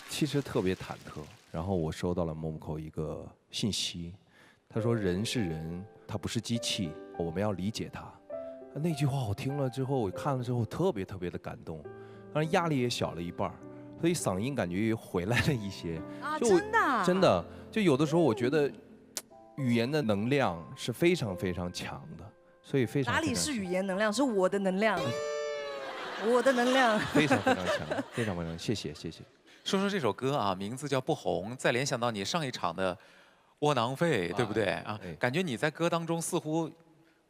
其实特别忐忑，然后我收到了梦扣一个信息，他说人是人，他不是机器，我们要理解他。那句话我听了之后，我看了之后特别的感动，当然压力也小了一半，所以嗓音感觉也回来了一些。啊，就真的？真的，就有的时候我觉得语言的能量是非常强的，所以非常。哪里是语言能量，是我的能量，我的能量。非常强，非常强，谢谢。说说这首歌啊，名字叫《不红》，再联想到你上一场的窝囊废，对不对啊？感觉你在歌当中似乎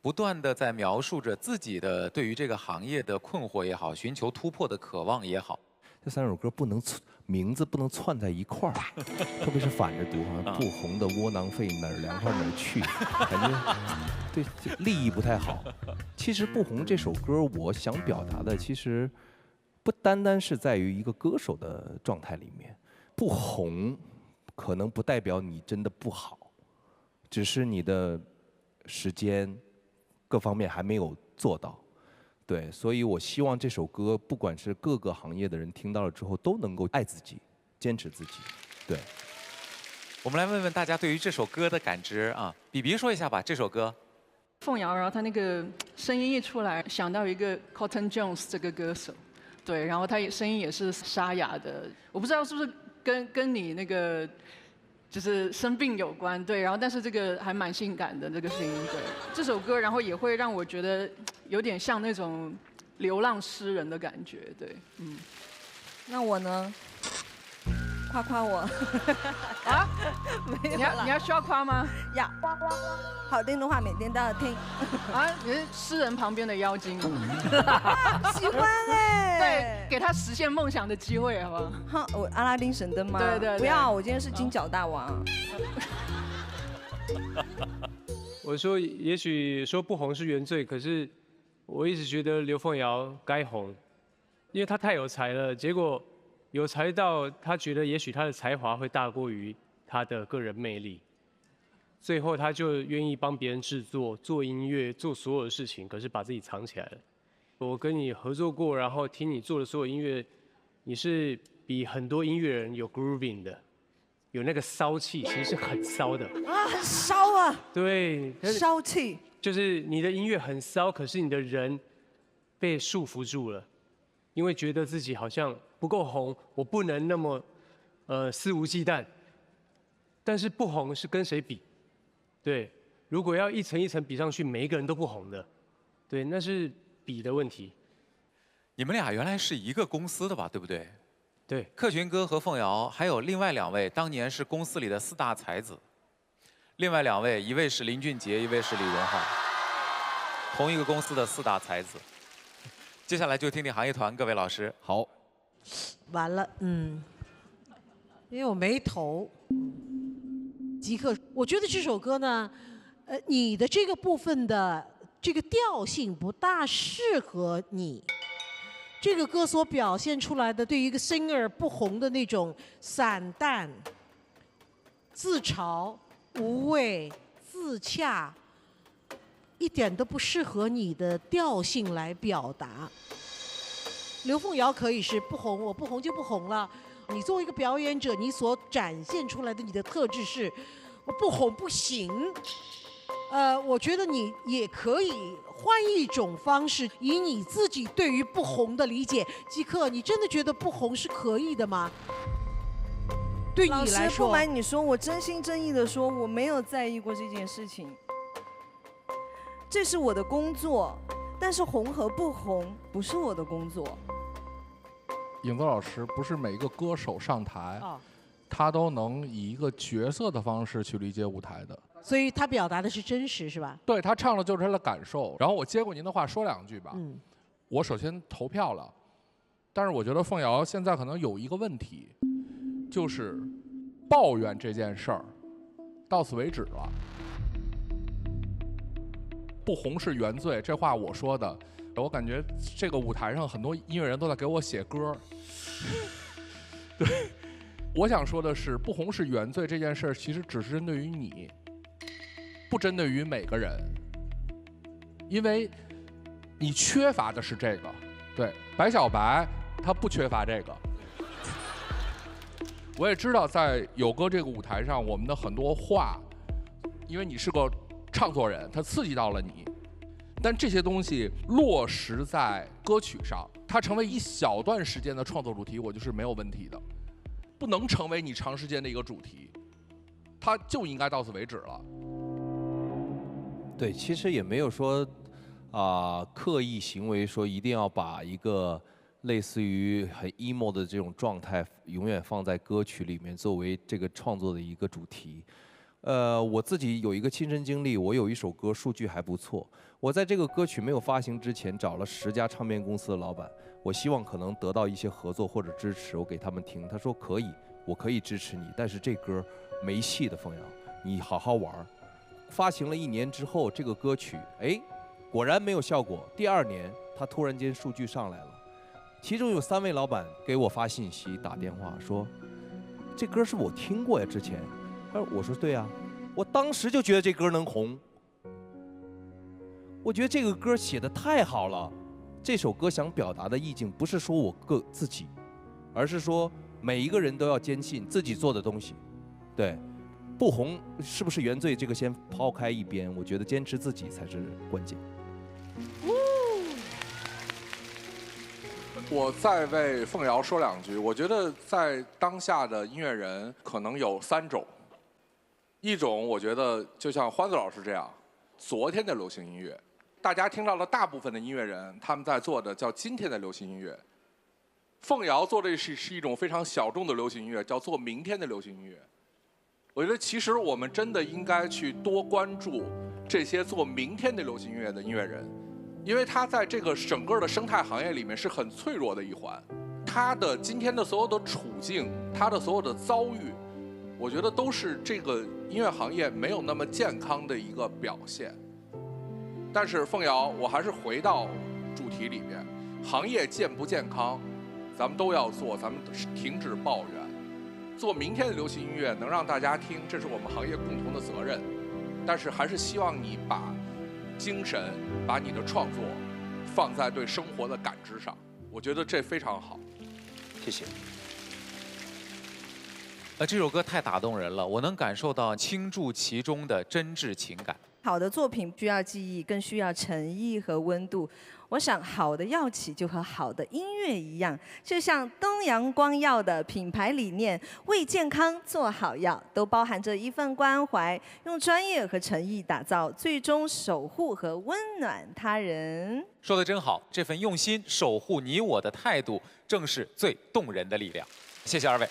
不断的在描述着自己的对于这个行业的困惑也好，寻求突破的渴望也好。这3首歌名字不能串在一块儿，特别是反着读，好像不红的窝囊废哪儿凉快哪儿去，感觉对利益不太好。其实《不红》这首歌，我想表达的其实不单单是在于一个歌手的状态里面，不红可能不代表你真的不好，只是你的时间各方面还没有做到。对，所以我希望这首歌，不管是各个行业的人听到了之后，都能够爱自己，坚持自己。对，我们来问问大家对于这首歌的感知啊，比比说一下吧，这首歌。凤瑶，然后她那个声音一出来，想到一个 Cotton Jones 这个歌手，对，然后她声音也是沙哑的，我不知道是不是跟你那个就是生病有关，对，然后但是这个还蛮性感的这个声音，对，这首歌然后也会让我觉得有点像那种流浪诗人的感觉，对，嗯。那我呢？夸夸我。啊？没有你要需要夸吗？要。好听的话每天都要听。啊，你是诗人旁边的妖精。喜欢哎。对，给他实现梦想的机会，好不好？好，我阿拉丁神灯吗？对对。不要，我今天是金角大王。我说，也许说不红是原罪，可是我一直觉得刘凤瑶该红，因为她太有才了。结果有才到她觉得也许她的才华会大过于她的个人魅力，最后她就愿意帮别人制作、做音乐、做所有的事情，可是把自己藏起来了。我跟你合作过，然后听你做的所有音乐，你是比很多音乐人有 grooving 的。有那个骚气，其实是很骚的啊，很骚啊。对，骚气就是你的音乐很骚，可是你的人被束缚住了，因为觉得自己好像不够红，我不能那么肆无忌惮。但是不红是跟谁比？对，如果要一层一层比上去，每一个人都不红的，对，那是比的问题。你们俩原来是一个公司的吧？对不对？对，克群哥和凤瑶，还有另外2位，当年是公司里的4大才子。另外2位，一位是林俊杰，一位是李荣浩，同一个公司的4大才子。接下来就听听行业团各位老师。好，完了，因为我没投。极客，我觉得这首歌呢，你的这个部分的这个调性不大适合你。这个歌所表现出来的对于一个 singer 不红的那种散淡、自嘲、无畏、自洽，一点都不适合你的调性来表达。刘凤瑶可以是不红，我不红就不红了。你作为一个表演者，你所展现出来的你的特质是，我不红不行。我觉得你也可以换一种方式，以你自己对于不红的理解。极客，你真的觉得不红是可以的吗？对你来说，老师，不瞒你说，我真心真意的说，我没有在意过这件事情。这是我的工作，但是红和不红不是我的工作。影子老师，不是每一个歌手上台，他都能以一个角色的方式去理解舞台的。所以他表达的是真实，是吧？对，他唱的就是他的感受。然后我接过您的话说2句吧。我首先投票了，但是我觉得凤瑶现在可能有一个问题，就是抱怨这件事儿到此为止了。不红是原罪，这话我说的。我感觉这个舞台上很多音乐人都在给我写歌。对，我想说的是，不红是原罪这件事儿，其实只是针对于你。不针对于每个人，因为你缺乏的是这个。对，白小白他不缺乏这个。我也知道在有歌这个舞台上，我们的很多话，因为你是个唱作人，它刺激到了你。但这些东西落实在歌曲上，它成为一小段时间的创作主题，我就是没有问题的。不能成为你长时间的一个主题，它就应该到此为止了。对，其实也没有说刻意行为说一定要把一个类似于很 emo 的这种状态永远放在歌曲里面作为这个创作的一个主题。我自己有一个亲身经历，我有一首歌数据还不错，我在这个歌曲没有发行之前找了10家唱片公司的老板，我希望可能得到一些合作或者支持，我给他们听，他说可以，我可以支持你，但是这歌没戏的，凤瑶，你好好玩。发行了1年之后，这个歌曲果然没有效果。第2年，他突然间数据上来了，其中有3位老板给我发信息、打电话说，这歌是我听过呀，之前。我说对啊，我当时就觉得这歌能红。我觉得这个歌写得太好了，这首歌想表达的意境不是说我自己，而是说每一个人都要坚信自己做的东西。对。不红是不是原罪？这个先抛开一边，我觉得坚持自己才是关键。我再为凤瑶说2句。我觉得在当下的音乐人可能有3种，一种我觉得就像欢子老师这样，昨天的流行音乐，大家听到了大部分的音乐人他们在做的叫今天的流行音乐。凤瑶做的是一种非常小众的流行音乐，叫做明天的流行音乐。我觉得其实我们真的应该去多关注这些做明天的流行音乐的音乐人，因为他在这个整个的生态行业里面是很脆弱的一环。他的今天的所有的处境，他的所有的遭遇，我觉得都是这个音乐行业没有那么健康的一个表现。但是凤瑶，我还是回到主题里面，行业健不健康，咱们都要做，咱们停止抱怨。做明天的流行音乐能让大家听，这是我们行业共同的责任。但是还是希望你把精神、把你的创作放在对生活的感知上，我觉得这非常好。谢谢。这首歌太打动人了，我能感受到倾注其中的真挚情感。好的作品需要记忆，更需要诚意和温度。我想，好的药企就和好的音乐一样，就像东阳光药的品牌理念“为健康做好药”，都包含着一份关怀，用专业和诚意打造，最终守护和温暖他人。说得真好，这份用心守护你我的态度，正是最动人的力量。谢谢二位。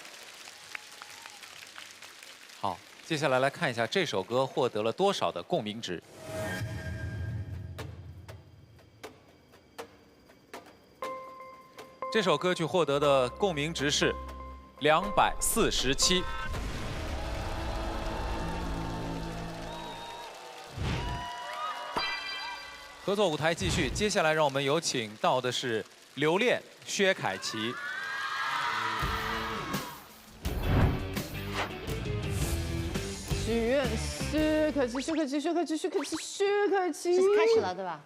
好，接下来来看一下这首歌获得了多少的共鸣值。这首歌曲获得的共鸣值是247。合作舞台继续，接下来让我们有请到的是留恋薛凯琪。许愿，薛凯琪，薛凯琪，薛凯琪，薛凯琪，薛凯琪。是开始了，对吧？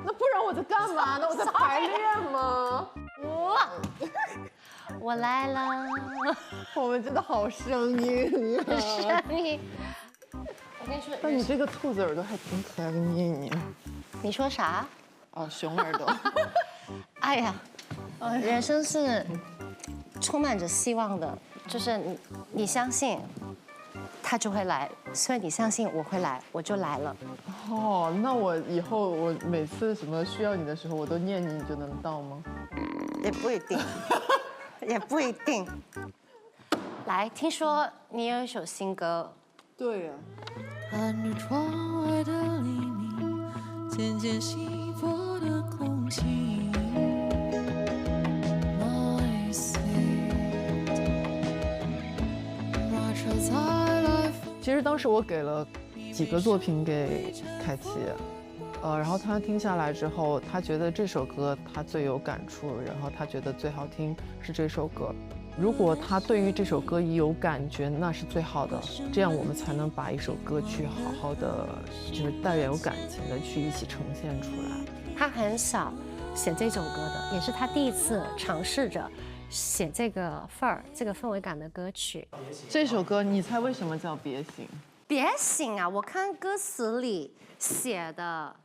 那不然我在干嘛呢？我在排练吗？我来了。我们真的好生硬啊！生硬。我跟你说，但你这个兔子耳朵还挺可爱的，捏一捏。你说啥？哦，熊耳朵。哎呀，人生是充满着希望的，就是你相信，它就会来。所以你相信我会来，我就来了。哦，那我以后我每次什么需要你的时候，我都念你，你就能到吗？也不一定，也不一定。来，听说你有一首新歌。对呀。看着窗外的黎明，渐渐稀薄的空气。My sweet， 马车才来。其实当时我给了几个作品给凯琪，然后他听下来之后，他觉得这首歌他最有感触，然后他觉得最好听是这首歌。如果他对于这首歌有感觉，那是最好的，这样我们才能把一首歌曲好好的，就是带有感情的去一起呈现出来。他很少写这首歌的，也是他第一次尝试着写这个这个氛围感的歌曲。这首歌你猜为什么叫别醒？别醒啊！我看歌词里写的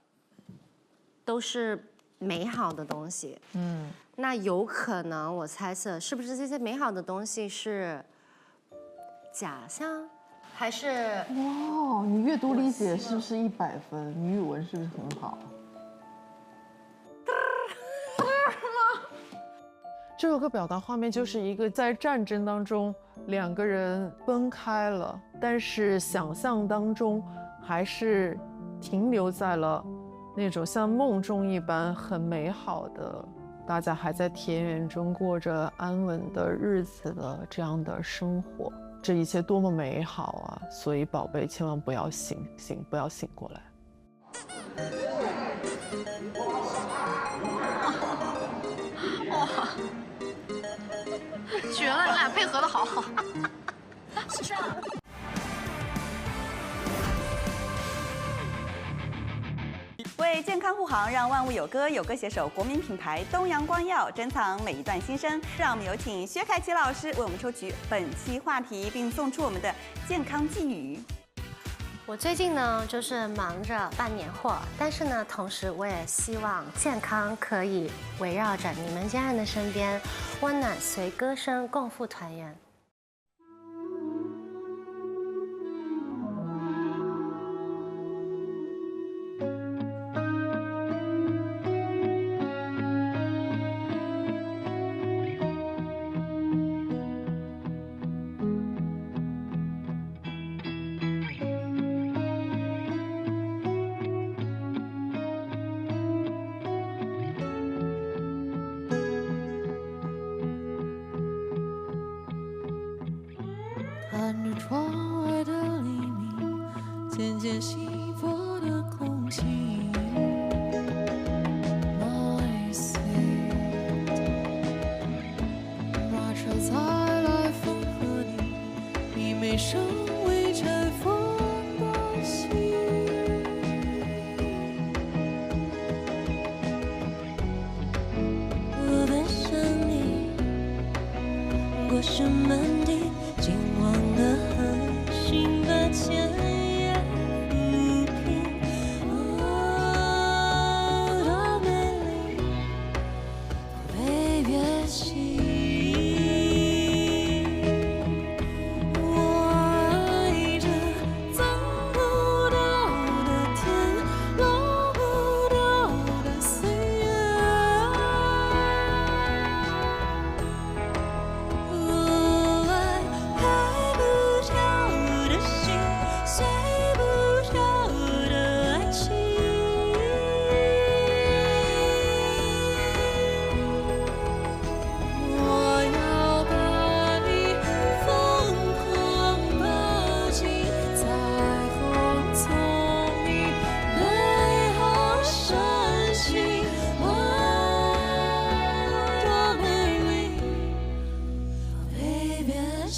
都是美好的东西。那有可能我猜测，是不是这些美好的东西是假象，还是？哇，你阅读理解是不是100分？你语文是不是很好？这首歌表达画面就是一个在战争当中两个人分开了，但是想象当中还是停留在了那种像梦中一般很美好的，大家还在田园中过着安稳的日子的这样的生活，这一切多么美好啊！所以宝贝，千万不要醒，不要醒过来。哇，绝了，你俩配合的好好。是这样。为健康护航，让万物有歌，有歌携手国民品牌东阳光药，珍藏每一段心声。让我们有请薛凯琪老师为我们抽取本期话题，并送出我们的健康寄语。我最近呢，就是忙着办年货，但是呢，同时我也希望健康可以围绕着你们家人的身边，温暖随歌声共赴团圆。渐渐稀薄的空气。My sweet， 马车载来风和你，你眉上未拆封的信。我奔向你，过什么地，金黄的河，心把千叶抚平。哦，多美丽，宝贝别急。我爱着藏不到的天，漏不掉的岁月。我爱拍不掉的心，碎不掉的爱情。我要把你疯狂抱紧，在红丛里美好深情。哇，多美丽，宝贝别急。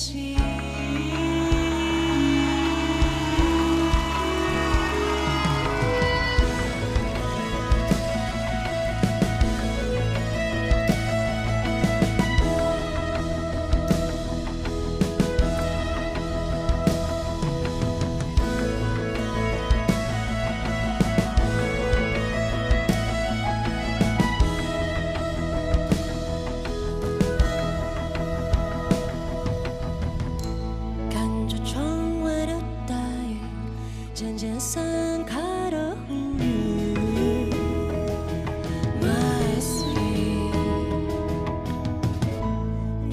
看着窗外的大雨，渐渐散开的乌云。My sweet，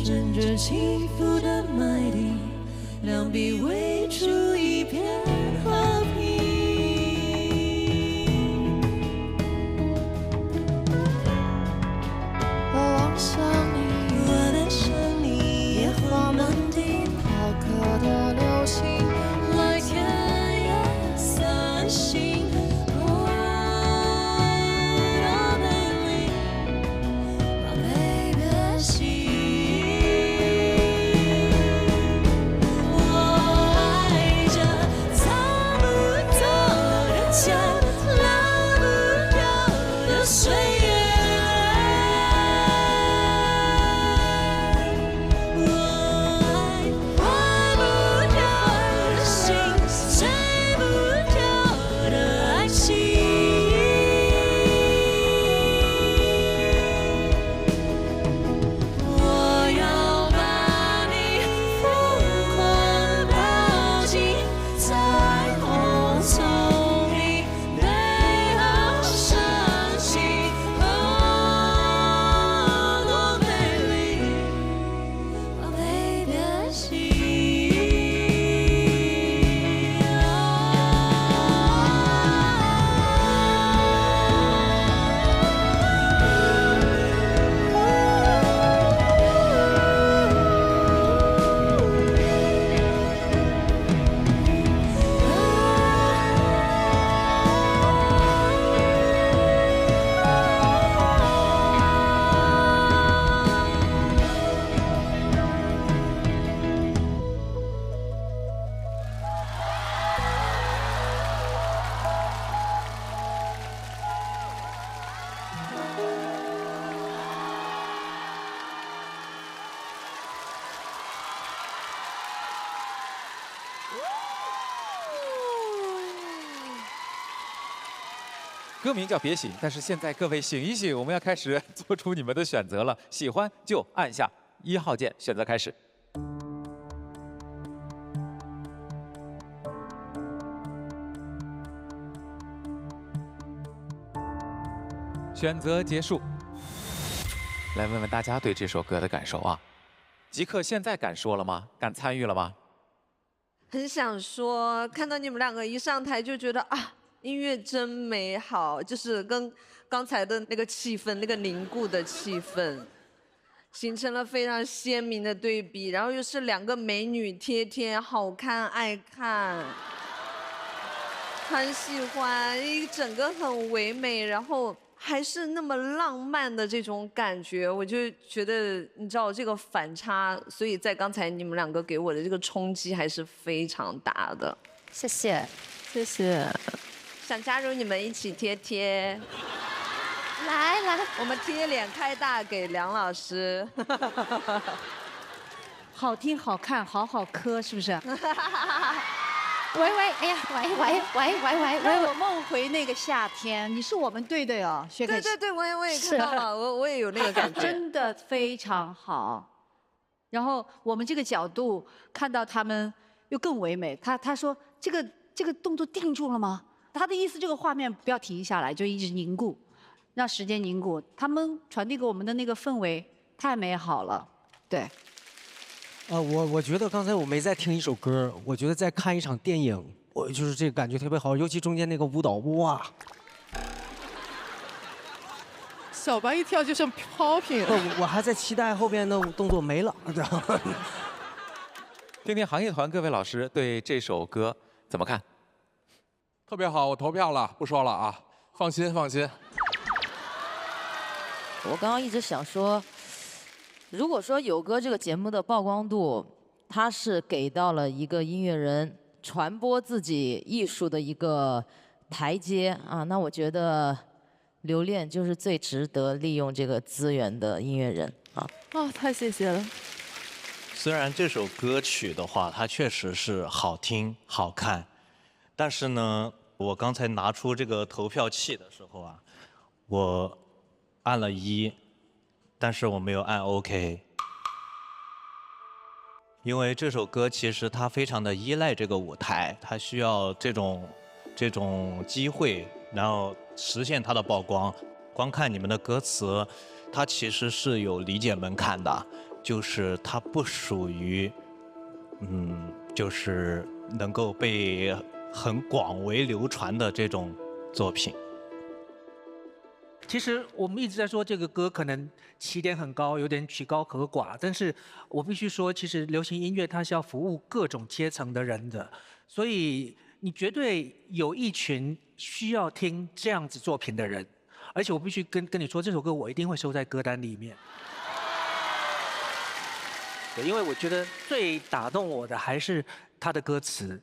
阵阵起伏的麦地，两臂围出一片和平。我望向你，我奔向你，野花满地，抛客的流星，来天涯散心。哦，多美丽，宝贝别急。我爱着藏不到的天，拉不掉的岁月。我爱坏不掉的心，碎不掉的爱情。我要把你疯狂抱紧，在红丛里美好深情。哦，多美丽，宝贝别急。歌名叫《别醒》，但是现在各位醒一醒，我们要开始做出你们的选择了。喜欢就按下1号键，选择开始。选择结束。来问问大家对这首歌的感受啊。极客现在敢说了吗？敢参与了吗？很想说，看到你们两个一上台就觉得啊，音乐真美好，就是跟刚才的那个气氛，那个凝固的气氛，形成了非常鲜明的对比，然后又是两个美女贴贴，好看爱看。很喜欢，一整个很唯美，然后还是那么浪漫的这种感觉，我就觉得你知道这个反差，所以在刚才你们两个给我的这个冲击还是非常大的。谢谢，谢谢。想加入你们一起贴贴。来，我们贴脸开大给梁老师。好听、好看、好好磕，是不是？喂，哎呀，喂，让我梦回那个夏天，你是我们队的哦，薛凯琪。对，我也看到了，我也有那个感觉，真的非常好。然后我们这个角度看到他们又更唯美。他说这个动作定住了吗？他的意思这个画面不要停下来，就一直凝固，让时间凝固。他们传递给我们的那个氛围太美好了，对。我觉得刚才我没在听一首歌，我觉得在看一场电影，我就是这个感觉特别好，尤其中间那个舞蹈，哇！小白一跳就像 popping。我还在期待后边的动作没了。听听行业团各位老师对这首歌怎么看？特别好，我投票了，不说了啊，放心。我刚刚一直想说，如果说有歌这个节目的曝光度，它是给到了一个音乐人传播自己艺术的一个台阶啊，那我觉得刘恋就是最值得利用这个资源的音乐人啊。太谢谢了。虽然这首歌曲的话，它确实是好听好看，但是呢，我刚才拿出这个投票器的时候啊，我按了1，但是我没有按 OK， 因为这首歌其实它非常的依赖这个舞台，它需要这种机会，然后实现它的曝光。光看你们的歌词，它其实是有理解门槛的，就是它不属于，就是能够被很广为流传的这种作品。其实我们一直在说这个歌可能起点很高，有点曲高和寡，但是我必须说，其实流行音乐它是要服务各种阶层的人的，所以你绝对有一群需要听这样子作品的人，而且我必须跟你说，这首歌我一定会收在歌单里面。对，因为我觉得最打动我的还是它的歌词。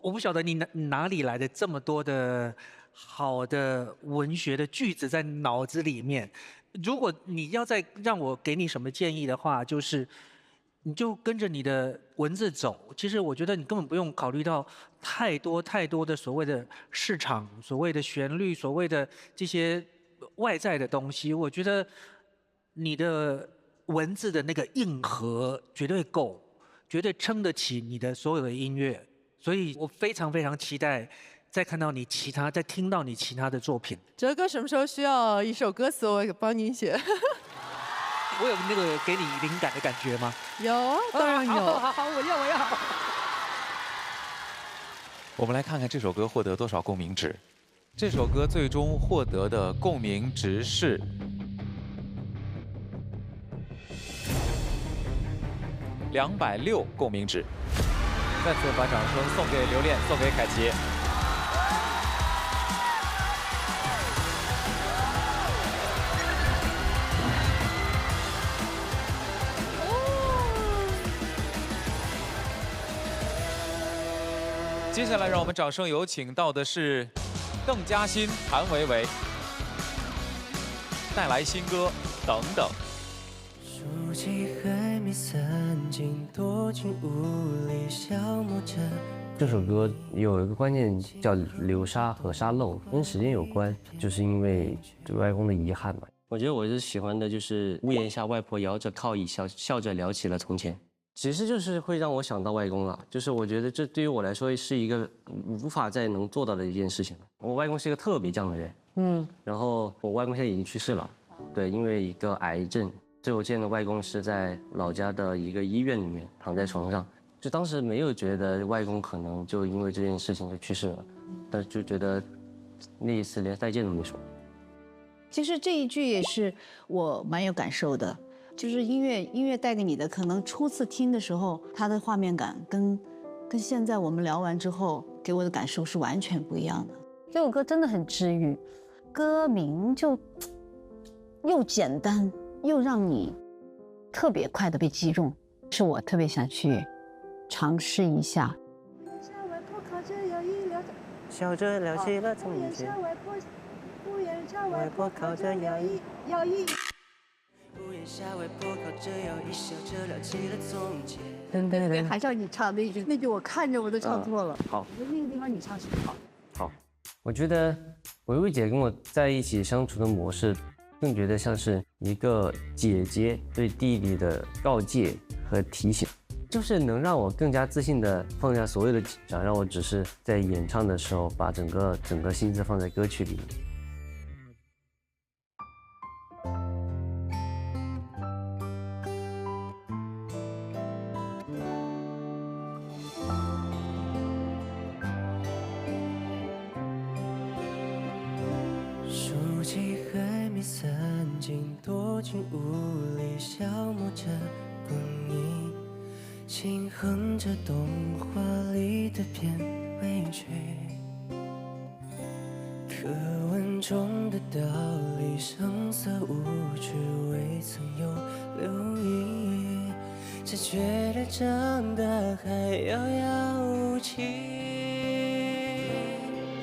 我不晓得你哪里来的这么多的好的文学的句子在脑子里面。如果你要再让我给你什么建议的话，就是你就跟着你的文字走。其实我觉得你根本不用考虑到太多的所谓的市场、所谓的旋律、所谓的这些外在的东西。我觉得你的文字的那个硬核绝对够，绝对撑得起你的所有的音乐。所以我非常期待再看到你再听到你其他的作品。哲哥什么时候需要一首歌词，我帮您写。我有那个给你灵感的感觉吗？有啊，当然有。好，我要。我们来看看这首歌获得多少共鸣值。这首歌最终获得的共鸣值是260共鸣值。再次把掌声送给刘恋，送给凯琪。接下来，让我们掌声有请到的是邓嘉欣、谭维维，带来新歌《等等》。书籍还没散尽，多情无力消磨着。这首歌有一个关键叫流沙和沙漏，跟时间有关，就是因为对外公的遗憾嘛。我觉得我是喜欢的就是屋檐下，外婆摇着靠椅，笑着聊起了从前。其实就是会让我想到外公了，就是我觉得这对于我来说是一个无法再能做到的一件事情了。我外公是一个特别犟的人，然后我外公现在已经去世了，对，因为一个癌症。最后见的外公是在老家的一个医院里面，躺在床上，就当时没有觉得外公可能就因为这件事情就去世了，但是就觉得那一次连再见都没说。其实这一句也是我蛮有感受的，就是音乐带给你的，可能初次听的时候，它的画面感跟跟现在我们聊完之后给我的感受是完全不一样的。这首歌真的很治愈，歌名就又简单又让你特别快的被击中，是我特别想去尝试一下。笑着聊起了从前，外婆靠着摇椅，屋檐下外婆靠着摇椅，笑着聊起了从前。还是要你唱那句，我看着我都唱错了。好，那个地方你唱是好。好，我觉得维维姐跟我在一起相处的模式，更觉得像是一个姐姐对弟弟的告诫和提醒。就是能让我更加自信地放下所有的紧张，让我只是在演唱的时候把整个心思放在歌曲里面。书籍还没散尽，多情无力消磨着光阴。轻哼着动画里的片尾曲，课文中的道理，声色无趣，未曾有留意，只觉得长大还遥遥无期。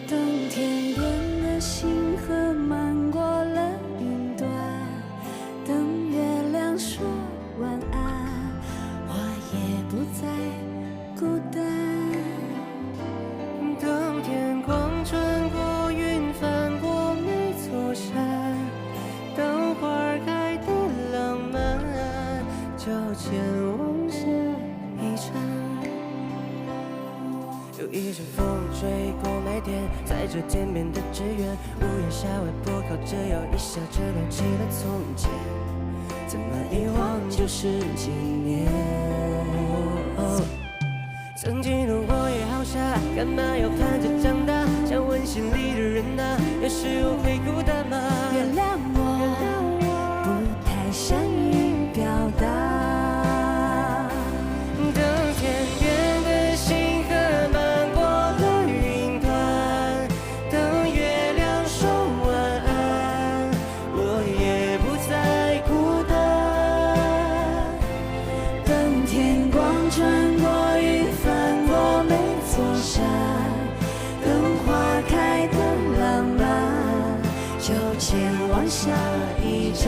当天边的星河漫过了云端，等月亮说晚安，也不再孤单。当天光穿过云，翻过每座山，当花开的浪漫，就前往下一站。有一阵风吹过麦田，在这天边的志愿，屋檐下外婆靠着摇椅，笑着聊起了从前。怎么遗忘就是纪念？曾经如果也好傻，干嘛要盼着长大？想问心里的人啊，有时候会孤单吗？原谅我，不太善于表达。当天边的星河漫过了云端，当月亮说晚安，我也不再孤单。当天光穿过云，翻过每座山，等花开的浪漫，就前往下一站。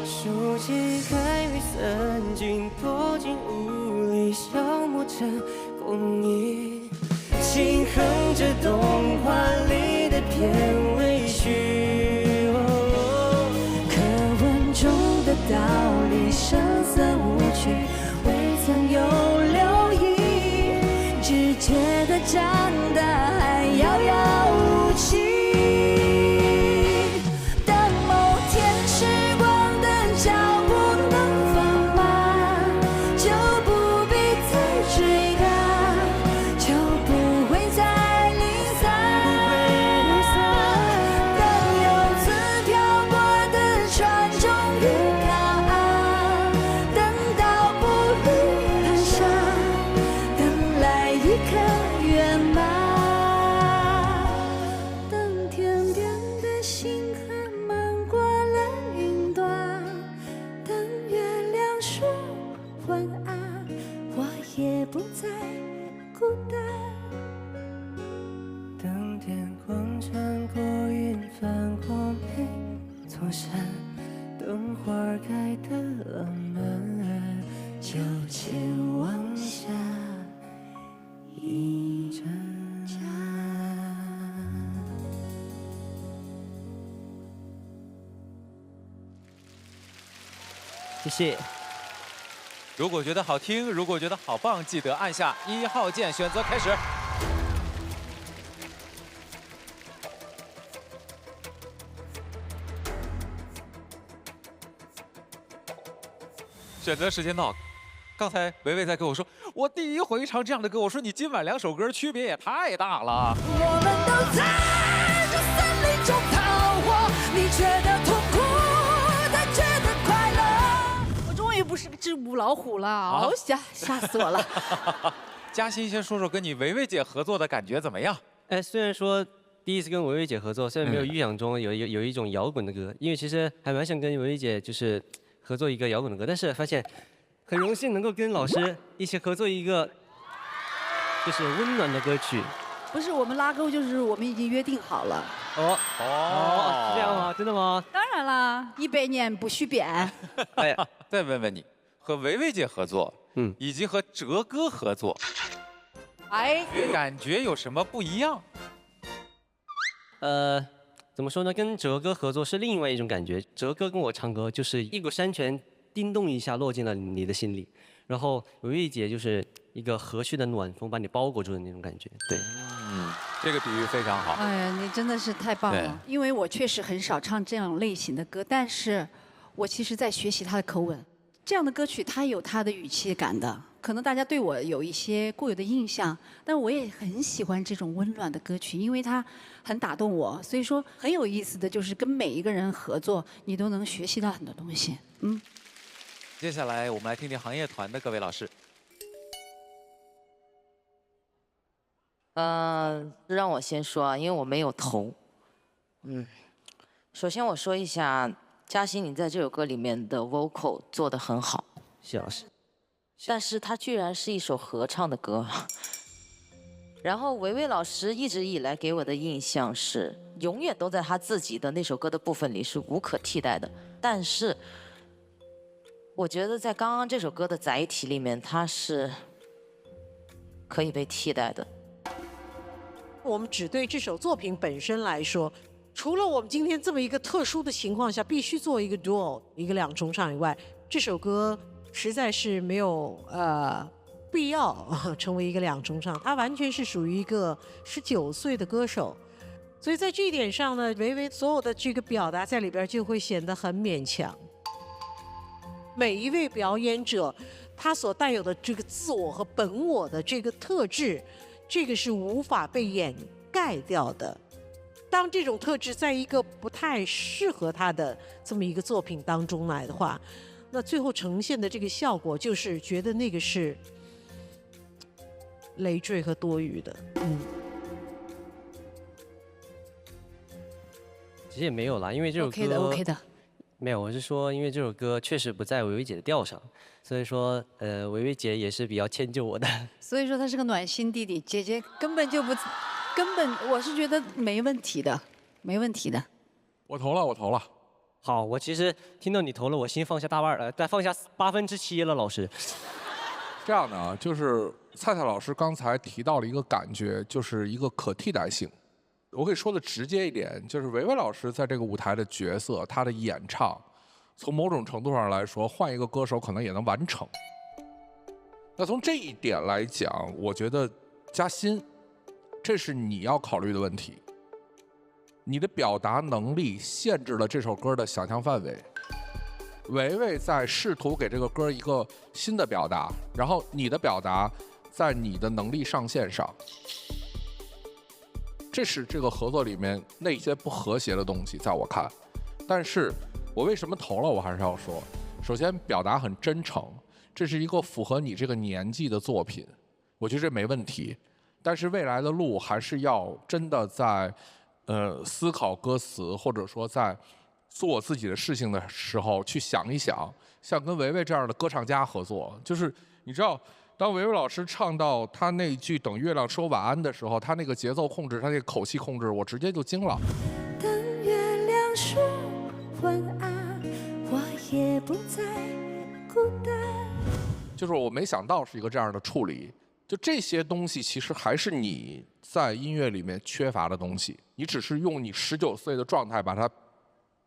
书籍还未散尽，多情无力消磨着光阴，轻哼着动画里的片尾曲。课文中的道理，声色无趣，未曾有留意，只觉得长大还遥遥无期。当某天时光的脚步能放慢，就不必再追赶，就不会再离散。当游子漂泊的船终于靠岸，等到步履蹒跚，等来一刻圆满。当天边的星河漫过了云端，当月亮说晚安，我也不再孤单。当天光穿过云，翻过每座山，等花开的浪漫，就前往下一站。谢谢。如果觉得好听，如果觉得好棒，记得按下1号键选择开始。选择时间到。刚才维维在跟我说，我第一回唱这样的歌，我说你今晚2首歌区别也太大了。我们都在这森林中逃活，你觉得痛苦，他觉得快乐。我终于不是个只母老虎了，哦吓死我了。嘉欣先说说跟你维维姐合作的感觉怎么样？虽然说第一次跟维维姐合作，虽然没有预想中有一种摇滚的歌，因为其实还蛮想跟维维姐就是合作一个摇滚的歌，但是发现很荣幸能够跟老师一起合作一个就是温暖的歌曲。不是我们拉钩，就是我们已经约定好了。哦，是这样吗？真的吗？当然啦，100年不许变。哎，再问问你，和维维姐合作，以及和哲哥合作，感觉有什么不一样？怎么说呢？跟哲哥合作是另外一种感觉。哲哥跟我唱歌就是一股山泉叮咚一下落进了你的心里，然后维维姐就是一个和煦的暖风把你包裹住的那种感觉。对，这个比喻非常好。哎呀，你真的是太棒了！因为我确实很少唱这样类型的歌，但是我其实在学习他的口吻。这样的歌曲它有它的语气感的，可能大家对我有一些固有的印象，但我也很喜欢这种温暖的歌曲，因为它很打动我。所以说很有意思的就是跟每一个人合作，你都能学习到很多东西。接下来我们来听听行业团的各位老师。让我先说啊，因为我没有投。首先我说一下，嘉欣你在这首歌里面的 vocal 做得很好，谢老师。但是它居然是一首合唱的歌。然后维维老师一直以来给我的印象是，永远都在他自己的那首歌的部分里是无可替代的。但是我觉得在刚刚这首歌的载体里面，它是可以被替代的。我们只对这首作品本身来说，除了我们今天这么一个特殊的情况下必须做一个 duo 一个2重唱以外，这首歌实在是没有必要成为一个2重唱，它完全是属于一个19岁的歌手，所以在这一点上呢，维维所有的这个表达在里边就会显得很勉强。每一位表演者他所带有的这个自我和本我的这个特质，这个是无法被掩盖掉的。当这种特质在一个不太适合他的这么一个作品当中来的话，那最后呈现的这个效果就是觉得那个是累赘和多余的。其实也没有啦，因为这首歌 OK 的。没有，我是说，因为这首歌确实不在维维姐的调上，所以说，维维姐也是比较迁就我的。所以说他是个暖心弟弟，姐姐根本我是觉得没问题的，没问题的。我投了。好，我其实听到你投了，我心放下大半了，再放下7/8了，老师。这样的啊，就是蔡老师刚才提到了一个感觉，就是一个可替代性。我可以说的直接一点，就是维维老师在这个舞台的角色，他的演唱，从某种程度上来说，换一个歌手可能也能完成。那从这一点来讲，我觉得嘉欣，这是你要考虑的问题。你的表达能力限制了这首歌的想象范围。维维在试图给这个歌一个新的表达，然后你的表达在你的能力上限上。这是这个合作里面那些不和谐的东西，在我看。但是我为什么投了，我还是要说，首先表达很真诚，这是一个符合你这个年纪的作品，我觉得这没问题。但是未来的路还是要真的在思考歌词，或者说在做自己的事情的时候去想一想，像跟维维这样的歌唱家合作，就是你知道。当维维老师唱到他那句等月亮说晚安的时候，他那个节奏控制，他那个口气控制，我直接就惊了。等月亮说晚安，我也不再孤单。就是我没想到是一个这样的处理，就这些东西其实还是你在音乐里面缺乏的东西，你只是用你19岁的状态把它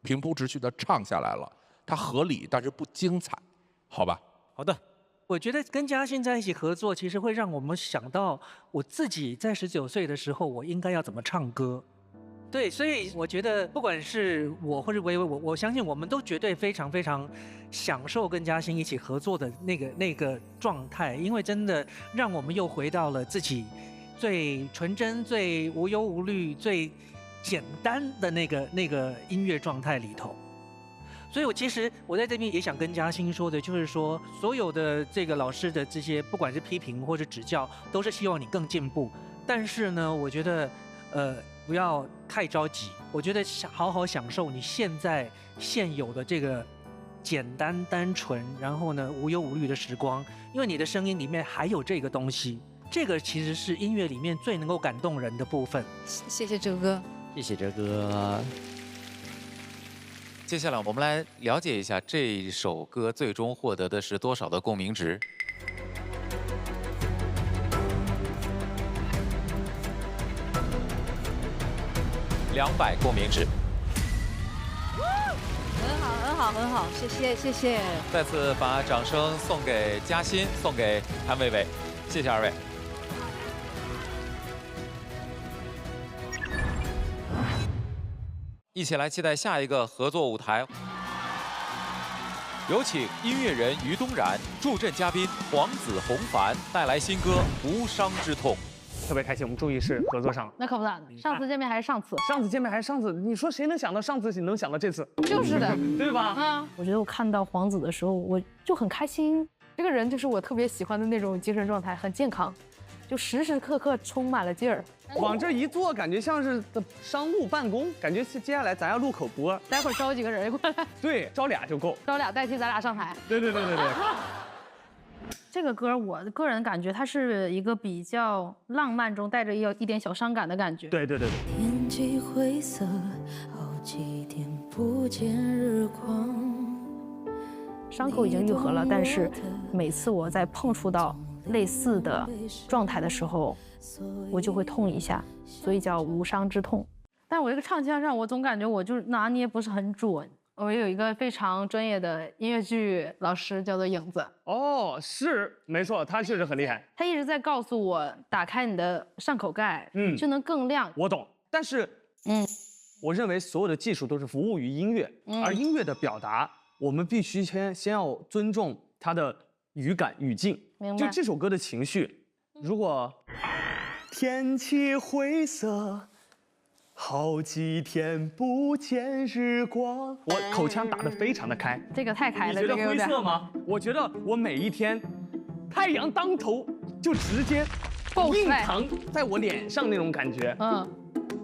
平铺直叙的唱下来了，它合理但是不精彩，好吧？好的。我觉得跟嘉欣在一起合作，其实会让我们想到我自己在19岁的时候，我应该要怎么唱歌。对，所以我觉得不管是我或者薇薇，我相信我们都绝对非常非常享受跟嘉欣一起合作的那个状态，因为真的让我们又回到了自己最纯真、最无忧无虑、最简单的那个音乐状态里头。所以其实我在这边也想跟嘉欣说的，就是说所有的这个老师的这些不管是批评或者指教，都是希望你更进步。但是呢，我觉得不要太着急，我觉得好好享受你现有的这个简单单纯，然后呢无忧无虑的时光，因为你的声音里面还有这个东西，这个其实是音乐里面最能够感动人的部分。谢谢哲哥，谢谢哲哥。接下来我们来了解一下这首歌最终获得的是多少的共鸣值。200共鸣值。很好，很好，很好，谢谢，谢谢。再次把掌声送给嘉欣，送给谭维维，谢谢二位。一起来期待下一个合作舞台。有请音乐人于东然助阵嘉宾黄子弘凡带来新歌《无伤之痛》。特别开心，我们终于是合作上了。那可不咋的，上次见面还是上次，上次见面还是上次，你说谁能想到上次能想到这次？就是的，对吧？啊，我觉得我看到黄子的时候，我就很开心。这个人就是我特别喜欢的那种精神状态，很健康，就时时刻刻充满了劲儿。往这一坐，感觉像是商务办公，感觉接下来咱要录口播，待会儿招几个人过来。对，招俩就够，招俩代替咱俩上台。对。这个歌，我个人感觉它是一个比较浪漫中带着一点小伤感的感觉。对。天气灰色，好几天不见日光。伤口已经愈合了，但是每次我在碰触到类似的状态的时候，我就会痛一下，所以叫无伤之痛。但我这个唱腔上，我总感觉我就拿捏不是很准。我有一个非常专业的音乐剧老师，叫做影子。哦，是没错，他确实很厉害。他一直在告诉我，打开你的上口盖，就能更亮。我懂，但是，我认为所有的技术都是服务于音乐，而音乐的表达，我们必须先要尊重它的语感语境。明白。就这首歌的情绪，如果天气灰色。好几天不见日光，我口腔打得非常的开，这个太开了。你觉得灰色吗？我觉得我每一天，太阳当头就直接硬扛在我脸上那种感觉，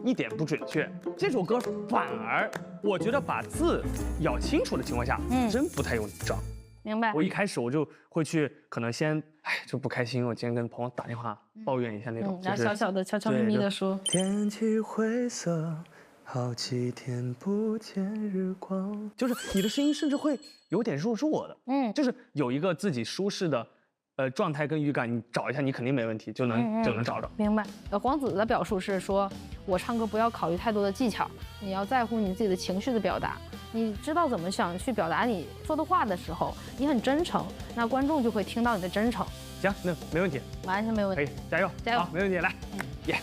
一点不准确。这首歌反而我觉得把字咬清楚的情况下，真不太用找。明白。我一开始我就会去，可能先就不开心，我今天跟朋友打电话抱怨一下那种，然后小小的、悄悄咪咪的说。天气灰色，好几天不见日光。就是你的声音甚至会有点弱弱的，就是有一个自己舒适的状态跟语感，你找一下，你肯定没问题，就能找着。明白。黄子的表述是说，我唱歌不要考虑太多的技巧，你要在乎你自己的情绪的表达。你知道怎么想去表达你说的话的时候，你很真诚，那观众就会听到你的真诚。行，那没问题，完全没问题，可以，加油，加油，好，没问题，来，耶。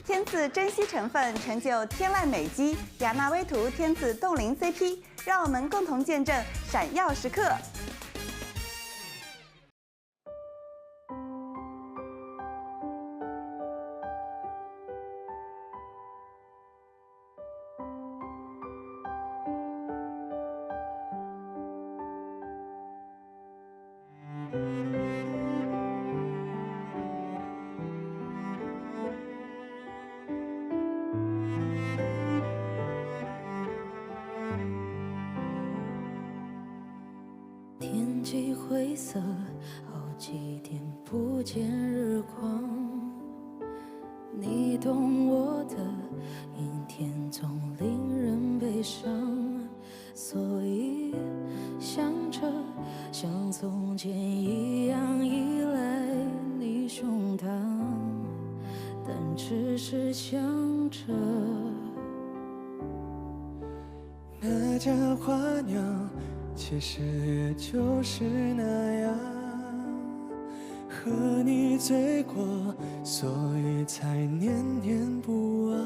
天赐珍稀成分，成就天籁美肌，雅纳薇图天赐冻龄 CP， 让我们共同见证闪耀时刻。天气灰色，好几天不见日光。你懂我的，阴天总令人悲伤，所以想着像从前一样依赖你胸膛，但只是想着。那家花鸟其实也就是那样，和你醉过，所以才念念不忘。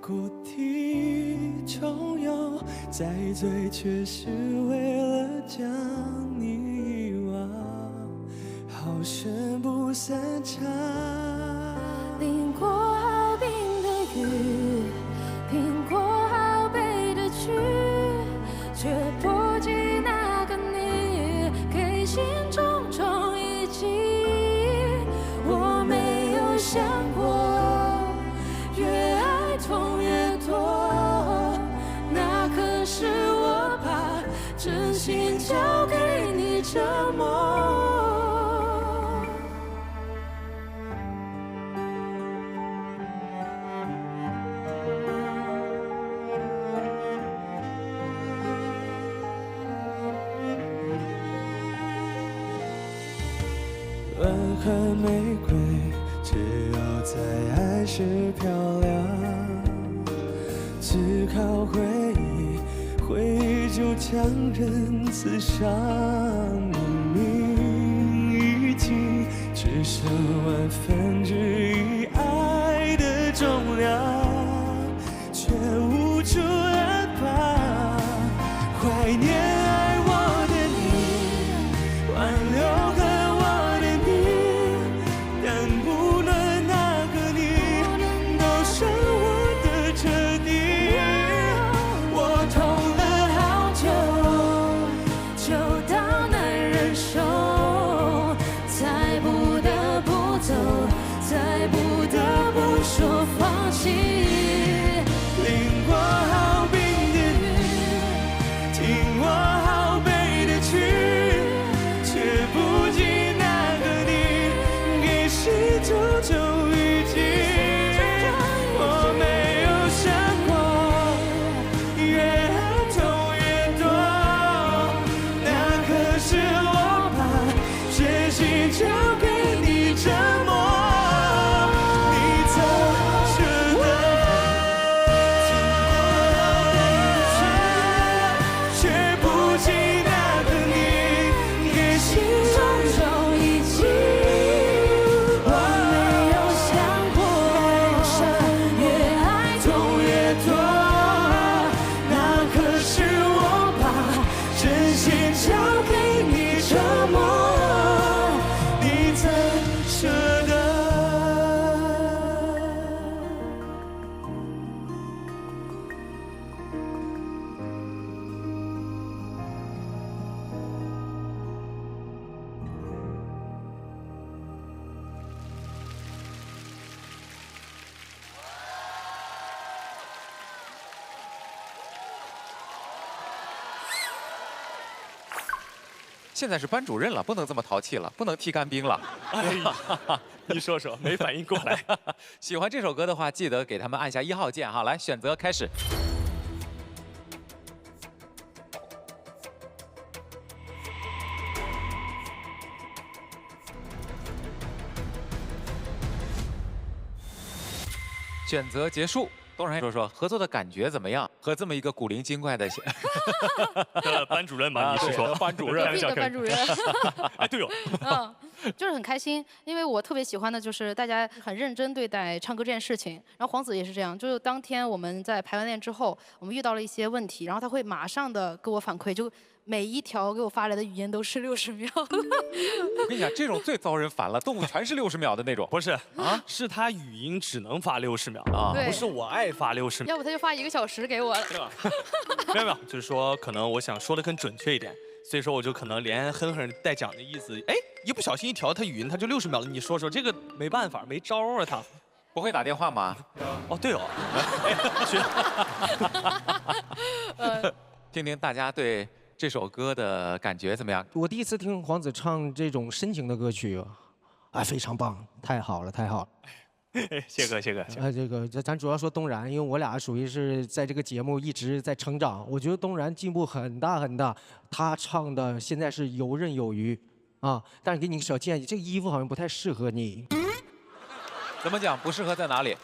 故地重游，再醉却是为了将你遗忘。好深不散场，淋过好冰的雨，听过好悲的曲，却不及那个你给心中种一击。我没有想过，越爱痛越多，那可是我把真心交给你折磨。吻和玫瑰，只有在爱时漂亮。只靠回忆，回忆就将人刺伤。明明已经只剩1/10爱的重量，却无处安放。怀念爱我的你，挽留说放弃，淋过好冰的雨，听过好悲的曲，却不及那个你给心中种一击。我没有想过，越爱痛越多，那可是我把真心交给你折磨。现在是班主任了，不能这么淘气了，不能踢干冰了。哎呀，你说说，没反应过来。喜欢这首歌的话，记得给他们按下1号键哈。来，选择开始。选择结束。东然说说合作的感觉怎么样？和这么一个古灵精怪的班主任嘛，你是说班主任？的班主任。哎，对哦。就是很开心，因为我特别喜欢的就是大家很认真对待唱歌这件事情。然后黄子也是这样，就是当天我们在排完练之后，我们遇到了一些问题，然后他会马上的给我反馈，就每一条给我发来的语音都是60秒。我跟你讲，这种最遭人烦了，动物全是60秒的那种。不是啊，是他语音只能发60秒啊，不是我爱发60秒。要不他就发1个小时给我了。没有，就是说可能我想说的更准确一点，所以说我就可能连哼哼带讲的意思，哎，一不小心一调他语音，他就60秒了。你说说这个没办法，没招啊，他不会打电话吗？哦，对哦。听听大家对这首歌的感觉怎么样？我第一次听黄子唱这种深情的歌曲，啊，非常棒，太好了，太好了。谢哥，谢哥。这个咱主要说东然，因为我俩属于是在这个节目一直在成长，我觉得东然进步很大很大，他唱的现在是游刃有余啊。但是给你个小建议，这个衣服好像不太适合你。怎么讲？不适合在哪里？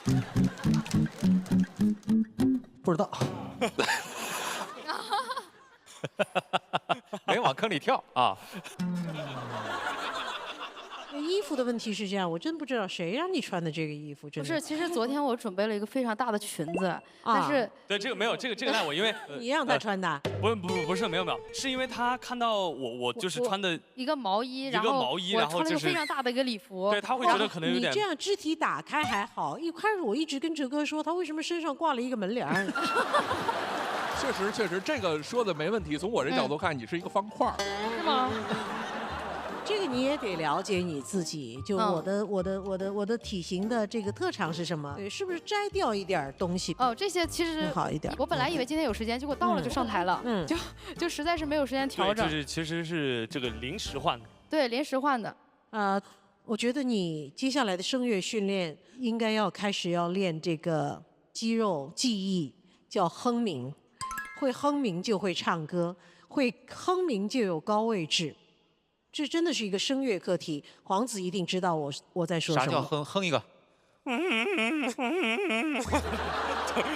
不知道。没往坑里跳啊！衣衣服的问题是这样，我真不知道谁让你穿的这个衣服，真的。不是，其实昨天我准备了一个非常大的裙子，但是对这个没有，这个赖我，因为你让他穿的。不是没有，是因为他看到我就是穿的一个毛衣，然后我穿了一个非常大的一个礼服，对他会觉得可能有点。你这样肢体打开还好，一开始我一直跟哲哥说，他为什么身上挂了一个门帘儿？确实，这个说的没问题。从我这角度看，你是一个方块，是吗？这个你也得了解你自己，就我的体型的这个特长是什么？对，是不是摘掉一点东西？哦，这些其实好一点。我本来以为今天有时间，结果到了就上台了，就实在是没有时间调整。就是其实是这个临时换的。对，临时换的。我觉得你接下来的声乐训练应该要开始要练这个肌肉记忆，叫哼鸣。会哼鸣就会唱歌，会哼鸣就有高位置。这真的是一个声乐课题，黄子一定知道我在说什么。啥叫哼一个？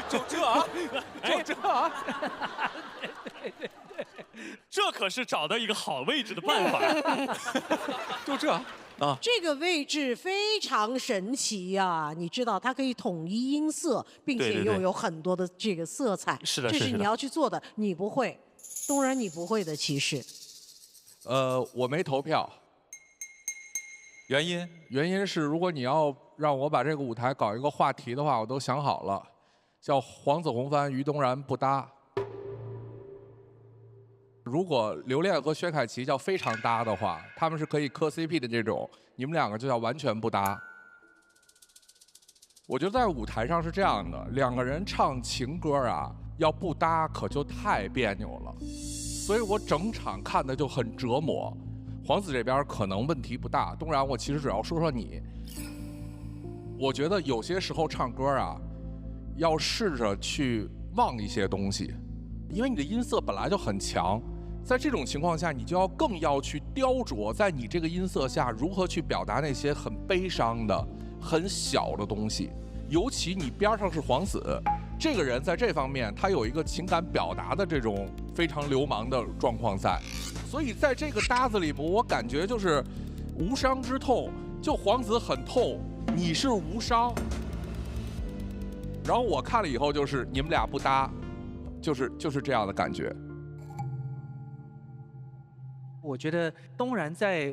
就这啊，这可是找到一个好位置的办法。就这啊，这个位置非常神奇呀！你知道，它可以统一音色，并且又有很多的这个色彩。是的，这是你要去做的，你不会，东然你不会的，其实。我没投票。原因是，如果你要让我把这个舞台搞一个话题的话，我都想好了，叫黄子弘帆、于东然不搭。如果刘恋和薛凯琪叫非常搭的话，他们是可以磕 CP 的这种，你们两个就叫完全不搭。我觉得在舞台上是这样的，两个人唱情歌啊，要不搭可就太别扭了，所以我整场看的就很折磨。黄子这边可能问题不大，东然我其实主要说说你。我觉得有些时候唱歌啊，要试着去忘一些东西，因为你的音色本来就很强。在这种情况下，你就更要去雕琢，在你这个音色下如何去表达那些很悲伤的、很小的东西。尤其你边上是黄子，这个人在这方面他有一个情感表达的这种非常流氓的状况在，所以在这个搭子里，我感觉就是无伤之痛，就黄子很痛，你是无伤。然后我看了以后，就是你们俩不搭，就是这样的感觉。我觉得东然在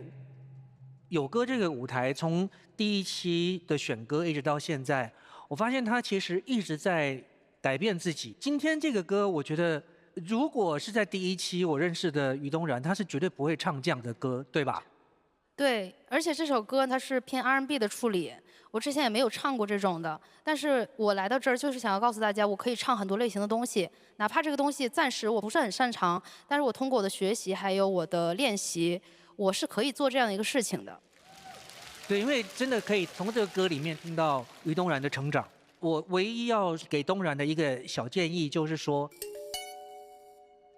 有歌这个舞台，从第一期的选歌一直到现在，我发现他其实一直在改变自己。今天这个歌，我觉得如果是在第一期我认识的于东然，他是绝对不会唱这样的歌，对吧？对，而且这首歌它是偏 R&B 的处理，我之前也没有唱过这种的。但是我来到这儿就是想要告诉大家，我可以唱很多类型的东西，哪怕这个东西暂时我不是很擅长，但是我通过我的学习还有我的练习，我是可以做这样的一个事情的。对，因为真的可以从这个歌里面听到于东然的成长。我唯一要给东然的一个小建议就是说，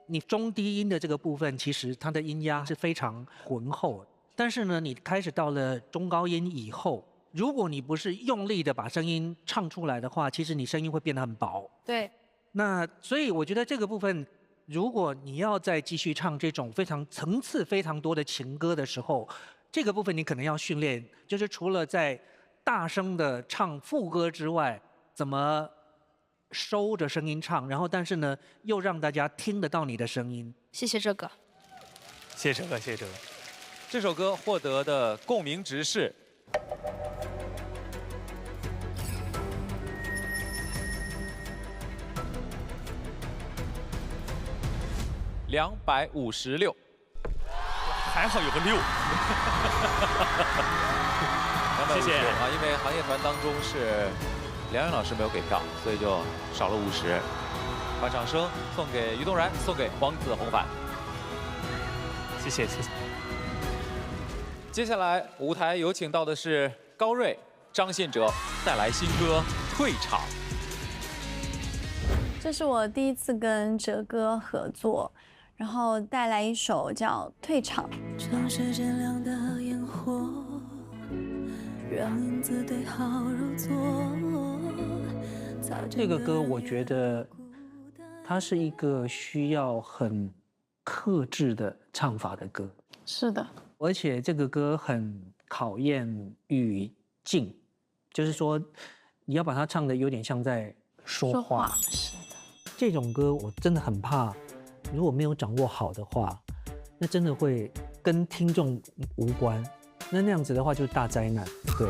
你中低音的这个部分，其实它的音压是非常浑厚的。但是呢，你开始到了中高音以后，如果你不是用力的把声音唱出来的话，其实你声音会变得很薄。对。那所以我觉得这个部分，如果你要再继续唱这种非常层次非常多的情歌的时候，这个部分你可能要训练，就是除了在大声的唱副歌之外，怎么收着声音唱，然后但是呢，又让大家听得到你的声音。谢谢这个。谢谢哲哥，谢谢哲哥。这首歌获得的共鸣值是256，还好有个6。谢谢啊，因为行业团当中是梁云老师没有给票，所以就少了50。把掌声送给于东然，送给黄子弘帆。谢谢谢谢。接下来舞台有请到的是高瑞、张信哲带来新歌《退场》。这是我第一次跟哲哥合作，然后带来一首叫《退场》。城市渐亮的烟火，让影子对号入座。这个歌我觉得它是一个需要很克制的唱法的歌。是的。而且这个歌很考验语境，就是说你要把它唱的有点像在说话。是的，这种歌我真的很怕，如果没有掌握好的话，那真的会跟听众无关。那样子的话就是大灾难。对。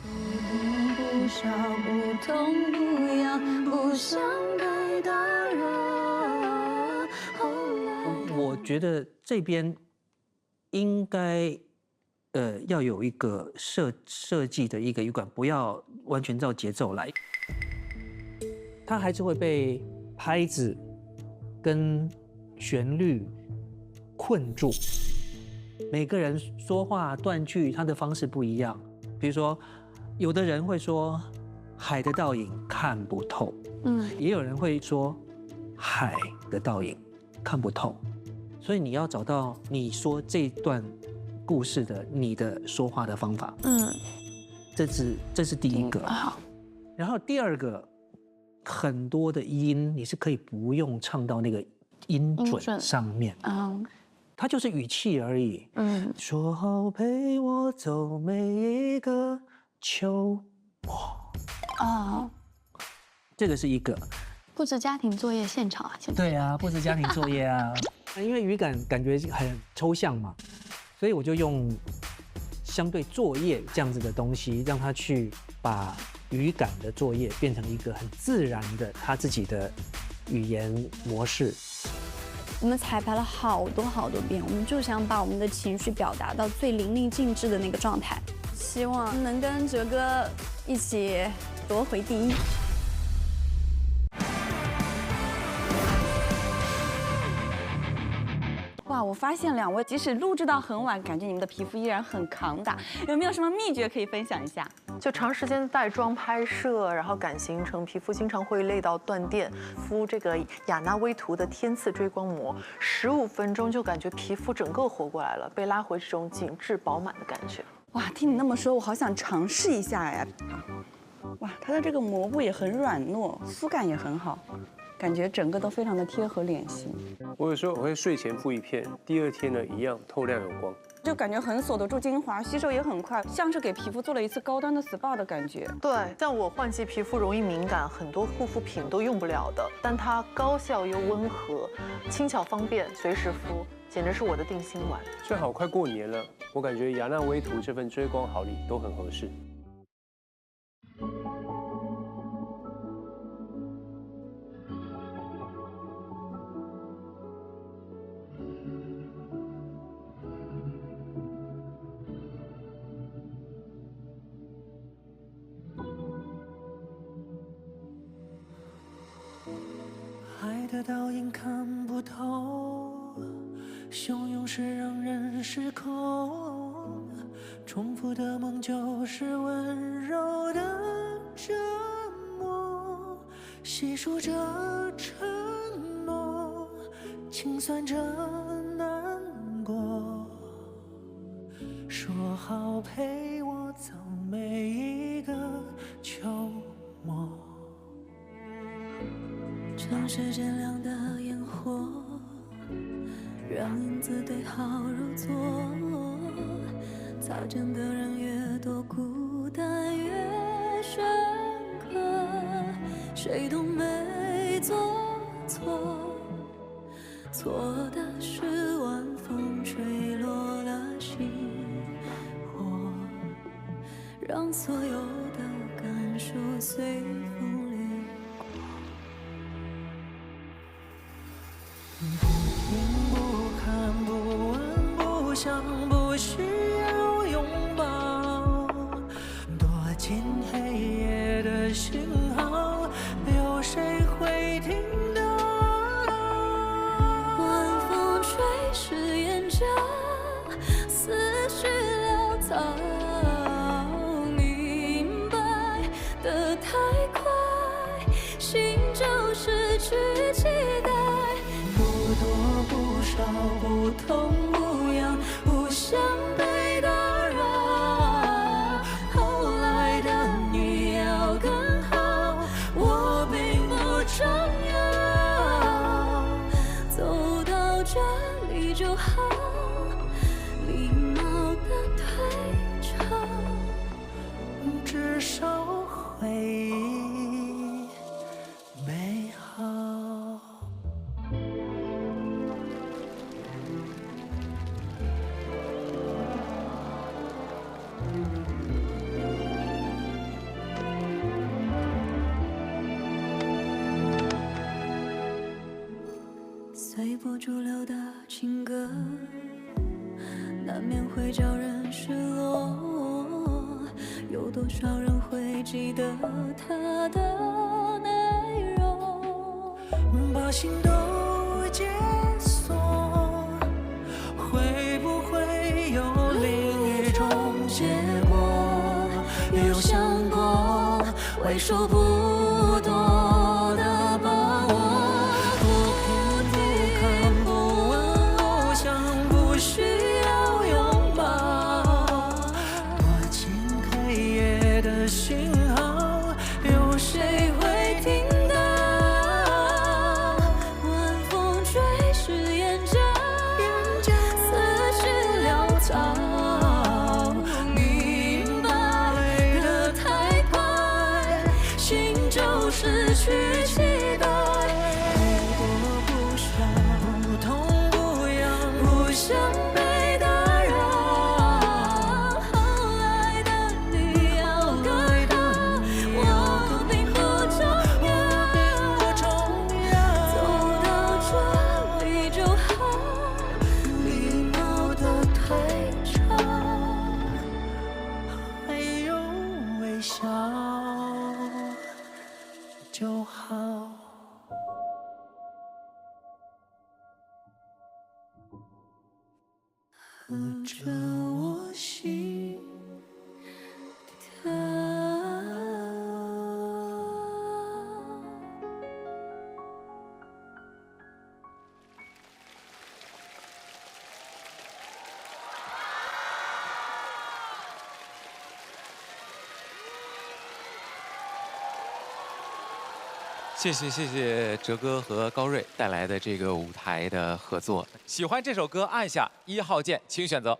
不少不痛不痒，不想被打扰。我觉得这边应该要有一个设计的一个语感，不要完全照节奏来，它还是会被拍子跟旋律困住。每个人说话断句，他的方式不一样。比如说，有的人会说海的倒影看不透，也有人会说海的倒影看不透。所以你要找到你说这段故事的你的说话的方法。这是第一个。好，然后第二个，很多的音你是可以不用唱到那个音准上面。它就是语气而已。说好陪我走每一个秋末。这个是一个。布置家庭作业现场啊，现在。对啊，布置家庭作业啊。因为语感感觉很抽象嘛，所以我就用相对作业这样子的东西，让他去把语感的作业变成一个很自然的他自己的语言模式。我们彩排了好多遍，我们就想把我们的情绪表达到最淋漓尽致的那个状态，希望能跟哲哥一起夺回第一。哇，我发现两位即使录制到很晚，感觉你们的皮肤依然很抗打，有没有什么秘诀可以分享一下？就长时间带妆拍摄，然后赶行程，皮肤经常会累到断电。敷这个雅娜薇图的天赐追光膜，15分钟就感觉皮肤整个活过来了，被拉回这种紧致饱满的感觉。哇，听你那么说，我好想尝试一下呀！哇，它的这个膜布也很软糯，肤感也很好。感觉整个都非常的贴合脸型。我有时候我会睡前敷一片，第二天呢一样透亮有光，就感觉很锁得住精华，吸收也很快，像是给皮肤做了一次高端的 SPA 的感觉。对，像我换季皮肤容易敏感，很多护肤品都用不了的，但它高效又温和，轻巧方便，随时敷，简直是我的定心丸。正好快过年了，我感觉雅娜薇图这份追光好礼都很合适。爱的倒影看不透，汹涌是让人失控，重复的梦就是温柔的折磨，细数着承诺，清算着难过，说好陪我走每一个秋末。城市渐亮的烟火，让影子对号入座。擦肩的人越多，孤单越深刻。谁都没做错，错的是晚风吹落了心火，让所有的感受随风。不听不看不问不想不需要拥抱，躲进黑夜的信号，有谁会听到？晚风吹湿眼角，思绪潦草，明白的太快，心就失去期待。不多不少，不痛不痒，不想被打扰。后来的你要更好，我并不重要。走到这里就好，礼貌的退过主流的情歌，难免会叫人失落。有多少人会记得它的内容？把心都解锁，会不会有另一种结果？有想过为数不多的把握？不看不问路，想不需要拥抱。多情黑夜的信号，有谁会听到？晚风吹湿眼角，思绪潦草。明白的太快，心就失去期待。不多不少，不痛不痒，不想被打扰。后来的你要改好，我并不重要。走到这里就好，礼貌的退场，还有微笑就好。和着我心跳。谢谢哲哥和高睿带来的这个舞台的合作。喜欢这首歌，按下1号键，请选择。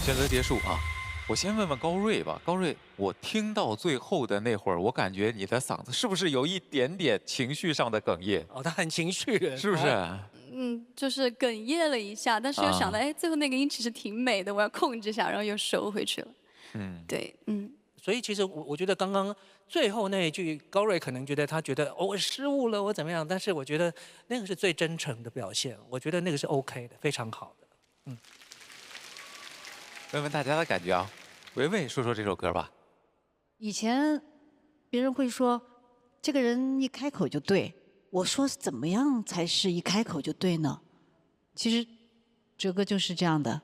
选择结束啊！我先问问高睿吧，高睿，我听到最后的那会儿，我感觉你的嗓子是不是有一点点情绪上的哽咽？哦，他很情绪的，是不是？就是哽咽了一下，但是又想到，啊哎，最后那个音其实挺美的，我要控制一下，然后又收回去了。对，所以其实我觉得刚刚最后那一句，高睿可能觉得他觉得我失误了，我怎么样？但是我觉得那个是最真诚的表现，我觉得那个是 OK 的，非常好的。问问大家的感觉啊，维维说说这首歌吧。以前别人会说，这个人一开口就对。我说怎么样才是一开口就对呢？其实哲哥就是这样的，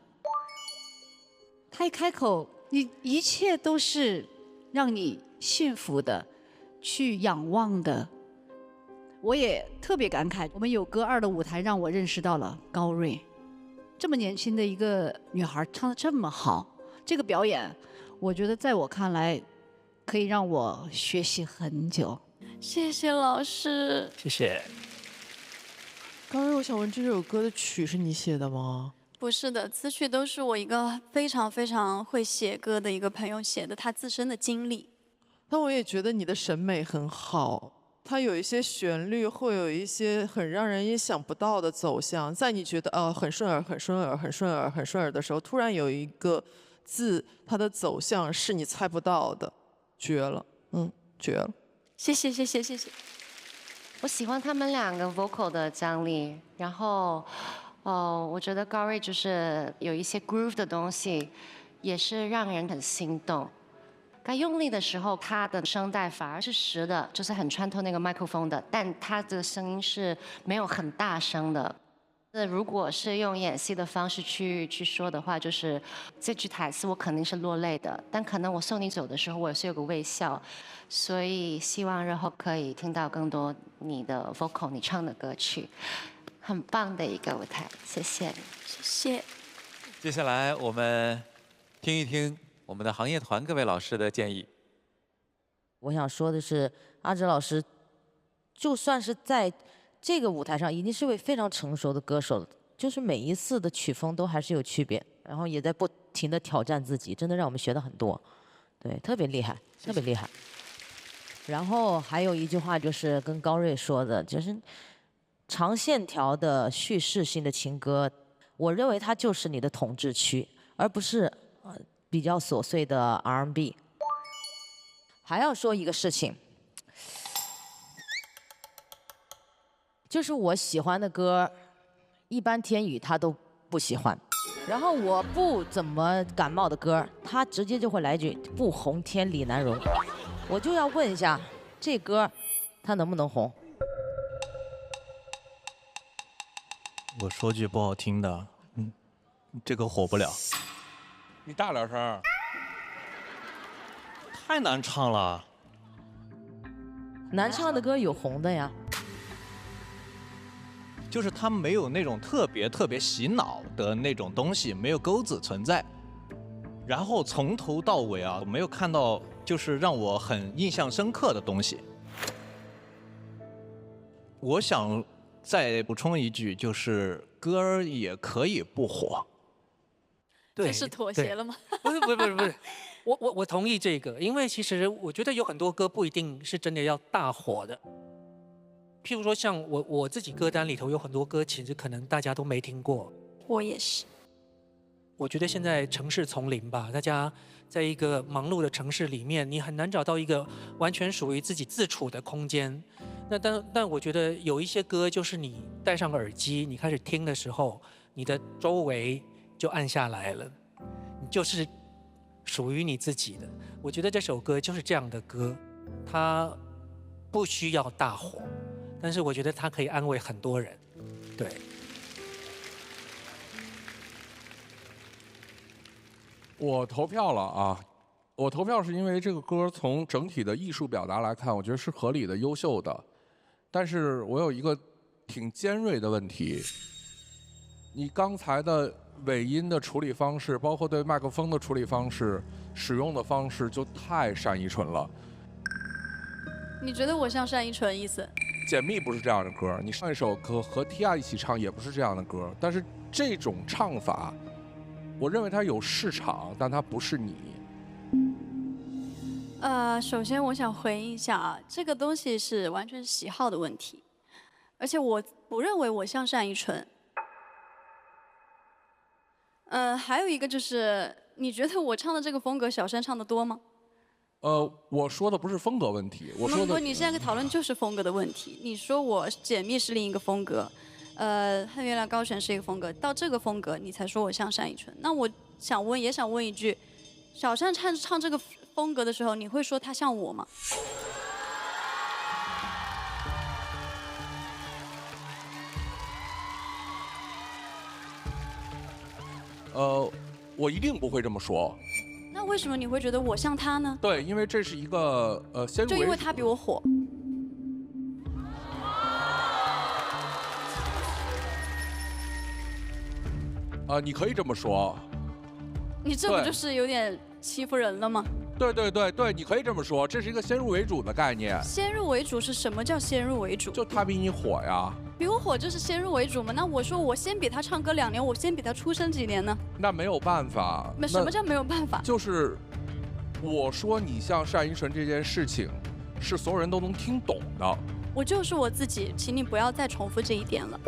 他一开口，你一切都是让你幸福的，去仰望的。我也特别感慨，我们有歌2的舞台让我认识到了高睿，这么年轻的一个女孩唱得这么好，这个表演，我觉得在我看来，可以让我学习很久。谢谢老师。谢谢。刚才我想问，这首歌的曲是你写的吗？不是的，词曲都是我一个非常非常会写歌的一个朋友写的，他自身的经历。但我也觉得你的审美很好，它有一些旋律会有一些很让人意想不到的走向，在你觉得很顺耳、很顺耳、很顺耳、很顺耳的时候，突然有一个字，它的走向是你猜不到的，绝了，绝了。谢谢。我喜欢他们两个 vocal 的张力，然后，我觉得高睿就是有一些 groove 的东西，也是让人很心动。该用力的时候，他的声带反而是实的，就是很穿透那个麦克风的，但他的声音是没有很大声的。那如果是用演戏的方式去说的话，就是这句台词我肯定是落泪的，但可能我送你走的时候，我也是有个微笑，所以希望日后可以听到更多你的 vocal， 你唱的歌曲，很棒的一个舞台，谢谢你，谢谢。接下来我们听一听我们的行业团各位老师的建议。我想说的是，阿哲老师，就算是在这个舞台上，已经是位非常成熟的歌手了，就是每一次的曲风都还是有区别，然后也在不停的挑战自己，真的让我们学到很多，对，特别厉害，特别厉害。然后还有一句话就是跟高睿说的，就是长线条的叙事性的情歌，我认为它就是你的统治区，而不是比较琐碎的 R&B。还要说一个事情，就是我喜欢的歌，一般天宇他都不喜欢，然后我不怎么感冒的歌，他直接就会来句不红天理难容。我就要问一下，这歌他能不能红？我说句不好听的，这个火不了。你大点声。太难唱了。难唱的歌有红的呀。就是它没有那种特别洗脑的那种东西，没有钩子存在。然后从头到尾啊，我没有看到就是让我很印象深刻的东西。我想再补充一句，就是歌儿也可以不火。这是妥协了吗？不是，我同意这个，因为其实我觉得有很多歌不一定是真的要大火的。譬如说像我自己歌单里头有很多歌，其实可能大家都没听过。我也是。我觉得现在城市丛林吧，大家在一个忙碌的城市里面，你很难找到一个完全属于自己自处的空间。但我觉得有一些歌，就是你戴上耳机，你开始听的时候，你的周围就暗下来了，你就是属于你自己的。我觉得这首歌就是这样的歌，它不需要大火，但是我觉得它可以安慰很多人。对。我投票了啊！我投票是因为这个歌从整体的艺术表达来看，我觉得是合理的、优秀的。但是我有一个挺尖锐的问题，你刚才的尾音的处理方式，包括对麦克风的处理方式、使用的方式，就太单依纯了。你觉得我像单依纯意思？解密不是这样的歌，你上一首歌和 Tia 一起唱也不是这样的歌，但是这种唱法。我认为它有市场，但它不是你。首先我想回应一下啊，这个东西是完全喜好的问题，而且我不认为我像单依纯。还有一个就是，你觉得我唱的这个风格，小山唱的多吗？我说的不是风格问题，我说的不，你现在讨论就是风格的问题。你说我解密是另一个风格。恨月亮高悬是一个风格，到这个风格你才说我像单依纯。那我想问，也想问一句，小山唱这个风格的时候，你会说他像我吗？我一定不会这么说。那为什么你会觉得我像他呢？对，因为这是一个先入为主。就因为他比我火。你可以这么说。你这不就是有点欺负人了吗？对，你可以这么说，这是一个先入为主的概念。先入为主是什么叫先入为主？就他比你火呀。比我火就是先入为主吗？那我说我先比他唱歌2年，我先比他出生几年呢？那没有办法。那什么叫没有办法？就是我说你像单依纯这件事情，是所有人都能听懂的。我就是我自己，请你不要再重复这一点了。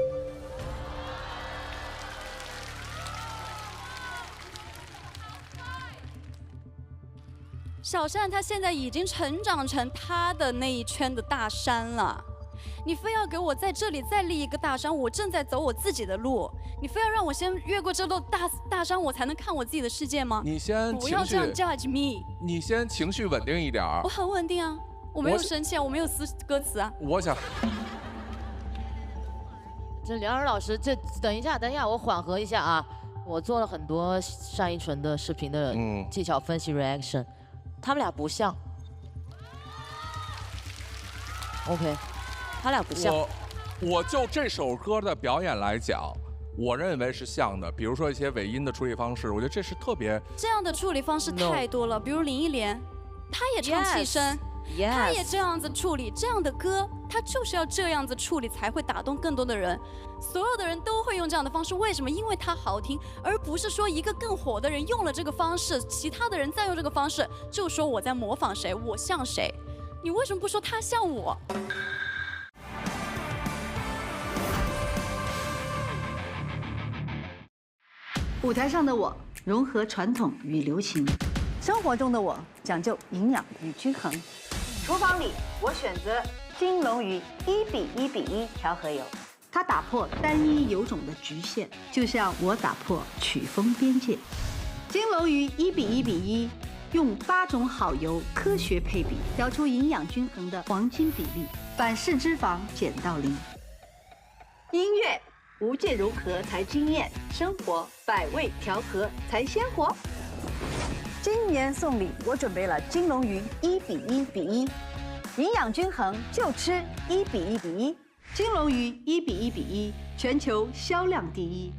小单他现在已经成长成他的那一圈的大山了，你非要给我在这里再立一个大山，我正在走我自己的路，你非要让我先越过这座大山，我才能看我自己的世界吗？你先不要这样 judge me。你先情绪稳定一点。我很稳定啊，我没有生气啊，我没有撕歌词啊。我想，这梁儿老师，等一下，我缓和一下啊。我做了很多单依纯的视频的技巧分析 reaction。他们俩不像 ，OK， 他俩不像。我就这首歌的表演来讲，我认为是像的。比如说一些尾音的处理方式，我觉得这是特别。这样的处理方式太多了，比如林忆莲，她也唱气声，她也这样子处理，这样的歌，她就是要这样子处理才会打动更多的人。所有的人都会用这样的方式，为什么？因为它好听，而不是说一个更火的人用了这个方式，其他的人再用这个方式，就说我在模仿谁，我像谁。你为什么不说他像我？舞台上的我融合传统与流行。生活中的我讲究营养与均衡。厨房里我选择金龙鱼1:1:1调和油，它打破单一油种的局限，就像我打破曲风边界。金龙鱼1:1:1，用8种好油科学配比，调出营养均衡的黄金比例，反式脂肪减到0。音乐无界融合才惊艳，生活百味调和才鲜活。今年送礼，我准备了金龙鱼1:1:1，营养均衡就吃1:1:1。金龙鱼1:1:1，全球销量第1。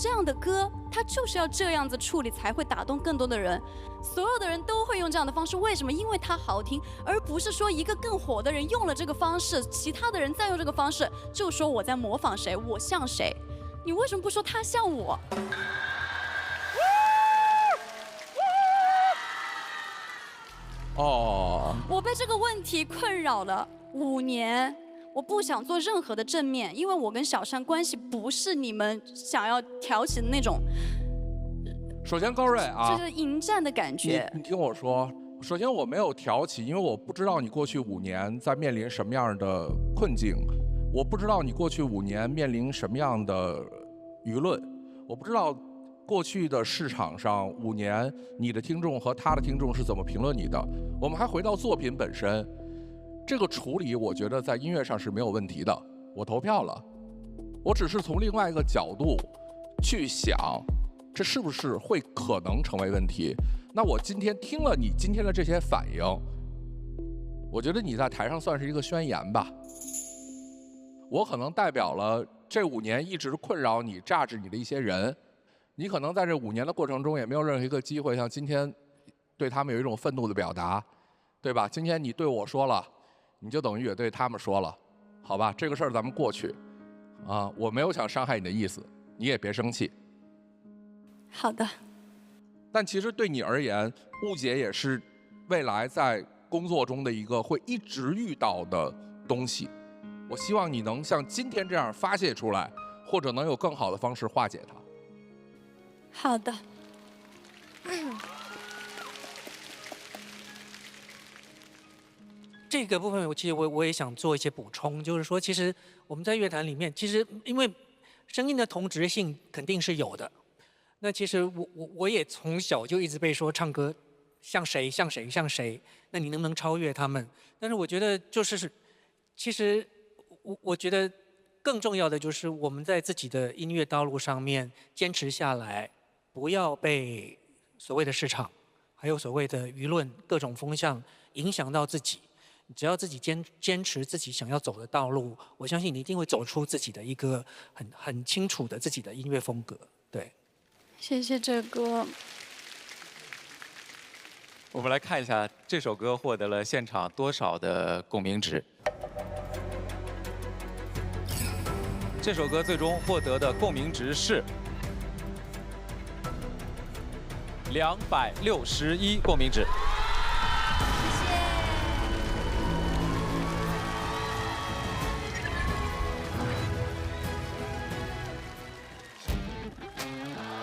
这样的歌，它就是要这样子处理才会打动更多的人。所有的人都会用这样的方式，为什么？因为它好听，而不是说一个更火的人用了这个方式，其他的人再用这个方式，就说我在模仿谁，我像谁。你为什么不说他像我？哦，我被这个问题困扰了5年。我不想做任何的正面，因为我跟小山关系不是你们想要挑起的那种。首先，高瑞啊，就是迎战的感觉。你听我说，首先我没有挑起，因为我不知道你过去5年在面临什么样的困境，我不知道你过去5年面临什么样的舆论，我不知道过去的市场上5年你的听众和他的听众是怎么评论你的。我们还回到作品本身。这个处理，我觉得在音乐上是没有问题的。我投票了，我只是从另外一个角度去想，这是不是会可能成为问题？那我今天听了你今天的这些反应，我觉得你在台上算是一个宣言吧。我可能代表了这5年一直困扰你、榨制你的一些人，你可能在这5年的过程中也没有任何一个机会像今天对他们有一种愤怒的表达，对吧？今天你对我说了。你就等于也对他们说了，好吧，这个事儿咱们过去，啊，我没有想伤害你的意思，你也别生气。好的。但其实对你而言，误解也是未来在工作中的一个会一直遇到的东西。我希望你能像今天这样发泄出来，或者能有更好的方式化解它。好的。这个部分其实我也想做一些补充，就是说，其实我们在乐坛里面，其实因为声音的同质性肯定是有的。那其实我也从小就一直被说唱歌像谁像谁像谁，那你能不能超越他们？但是我觉得就是其实我觉得更重要的就是我们在自己的音乐道路上面坚持下来，不要被所谓的市场还有所谓的舆论各种风向影响到自己。只要自己坚持自己想要走的道路，我相信你一定会走出自己的一个很清楚的自己的音乐风格。对，谢谢哲哥。我们来看一下这首歌获得了现场多少的共鸣值。这首歌最终获得的共鸣值是261共鸣值。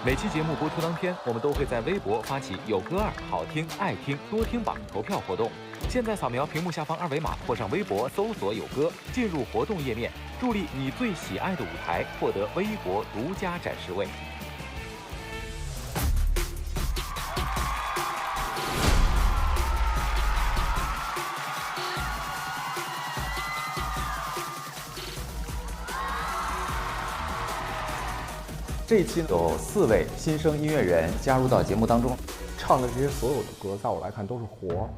每期节目播出当天，我们都会在微博发起“有歌2好听爱听多听榜”投票活动。现在扫描屏幕下方2维码，或上微博搜索“有歌”，进入活动页面，助力你最喜爱的舞台，获得微博独家展示位。这一期有4位新生音乐人加入到节目当中，唱的这些所有的歌，在我来看都是活。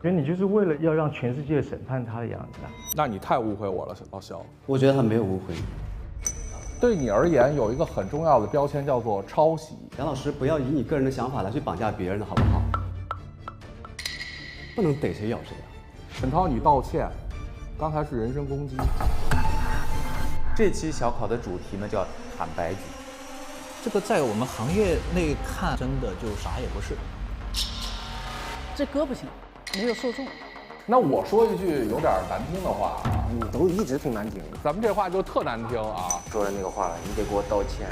觉得你就是为了要让全世界审判他的样子。那你太误会我了，老肖。我觉得他没有误会。对你而言，有一个很重要的标签叫做抄袭。杨老师，不要以你个人的想法来去绑架别人的好不好？不能逮谁咬谁啊！沈涛，你道歉，刚才是人身攻击。这期小考的主题呢叫坦白局。这个在我们行业内看，真的就啥也不是。这歌不行，没有受众。那我说一句有点难听的话啊，你都一直挺难听的，咱们这话就特难听啊。说的那个话，你得给我道歉。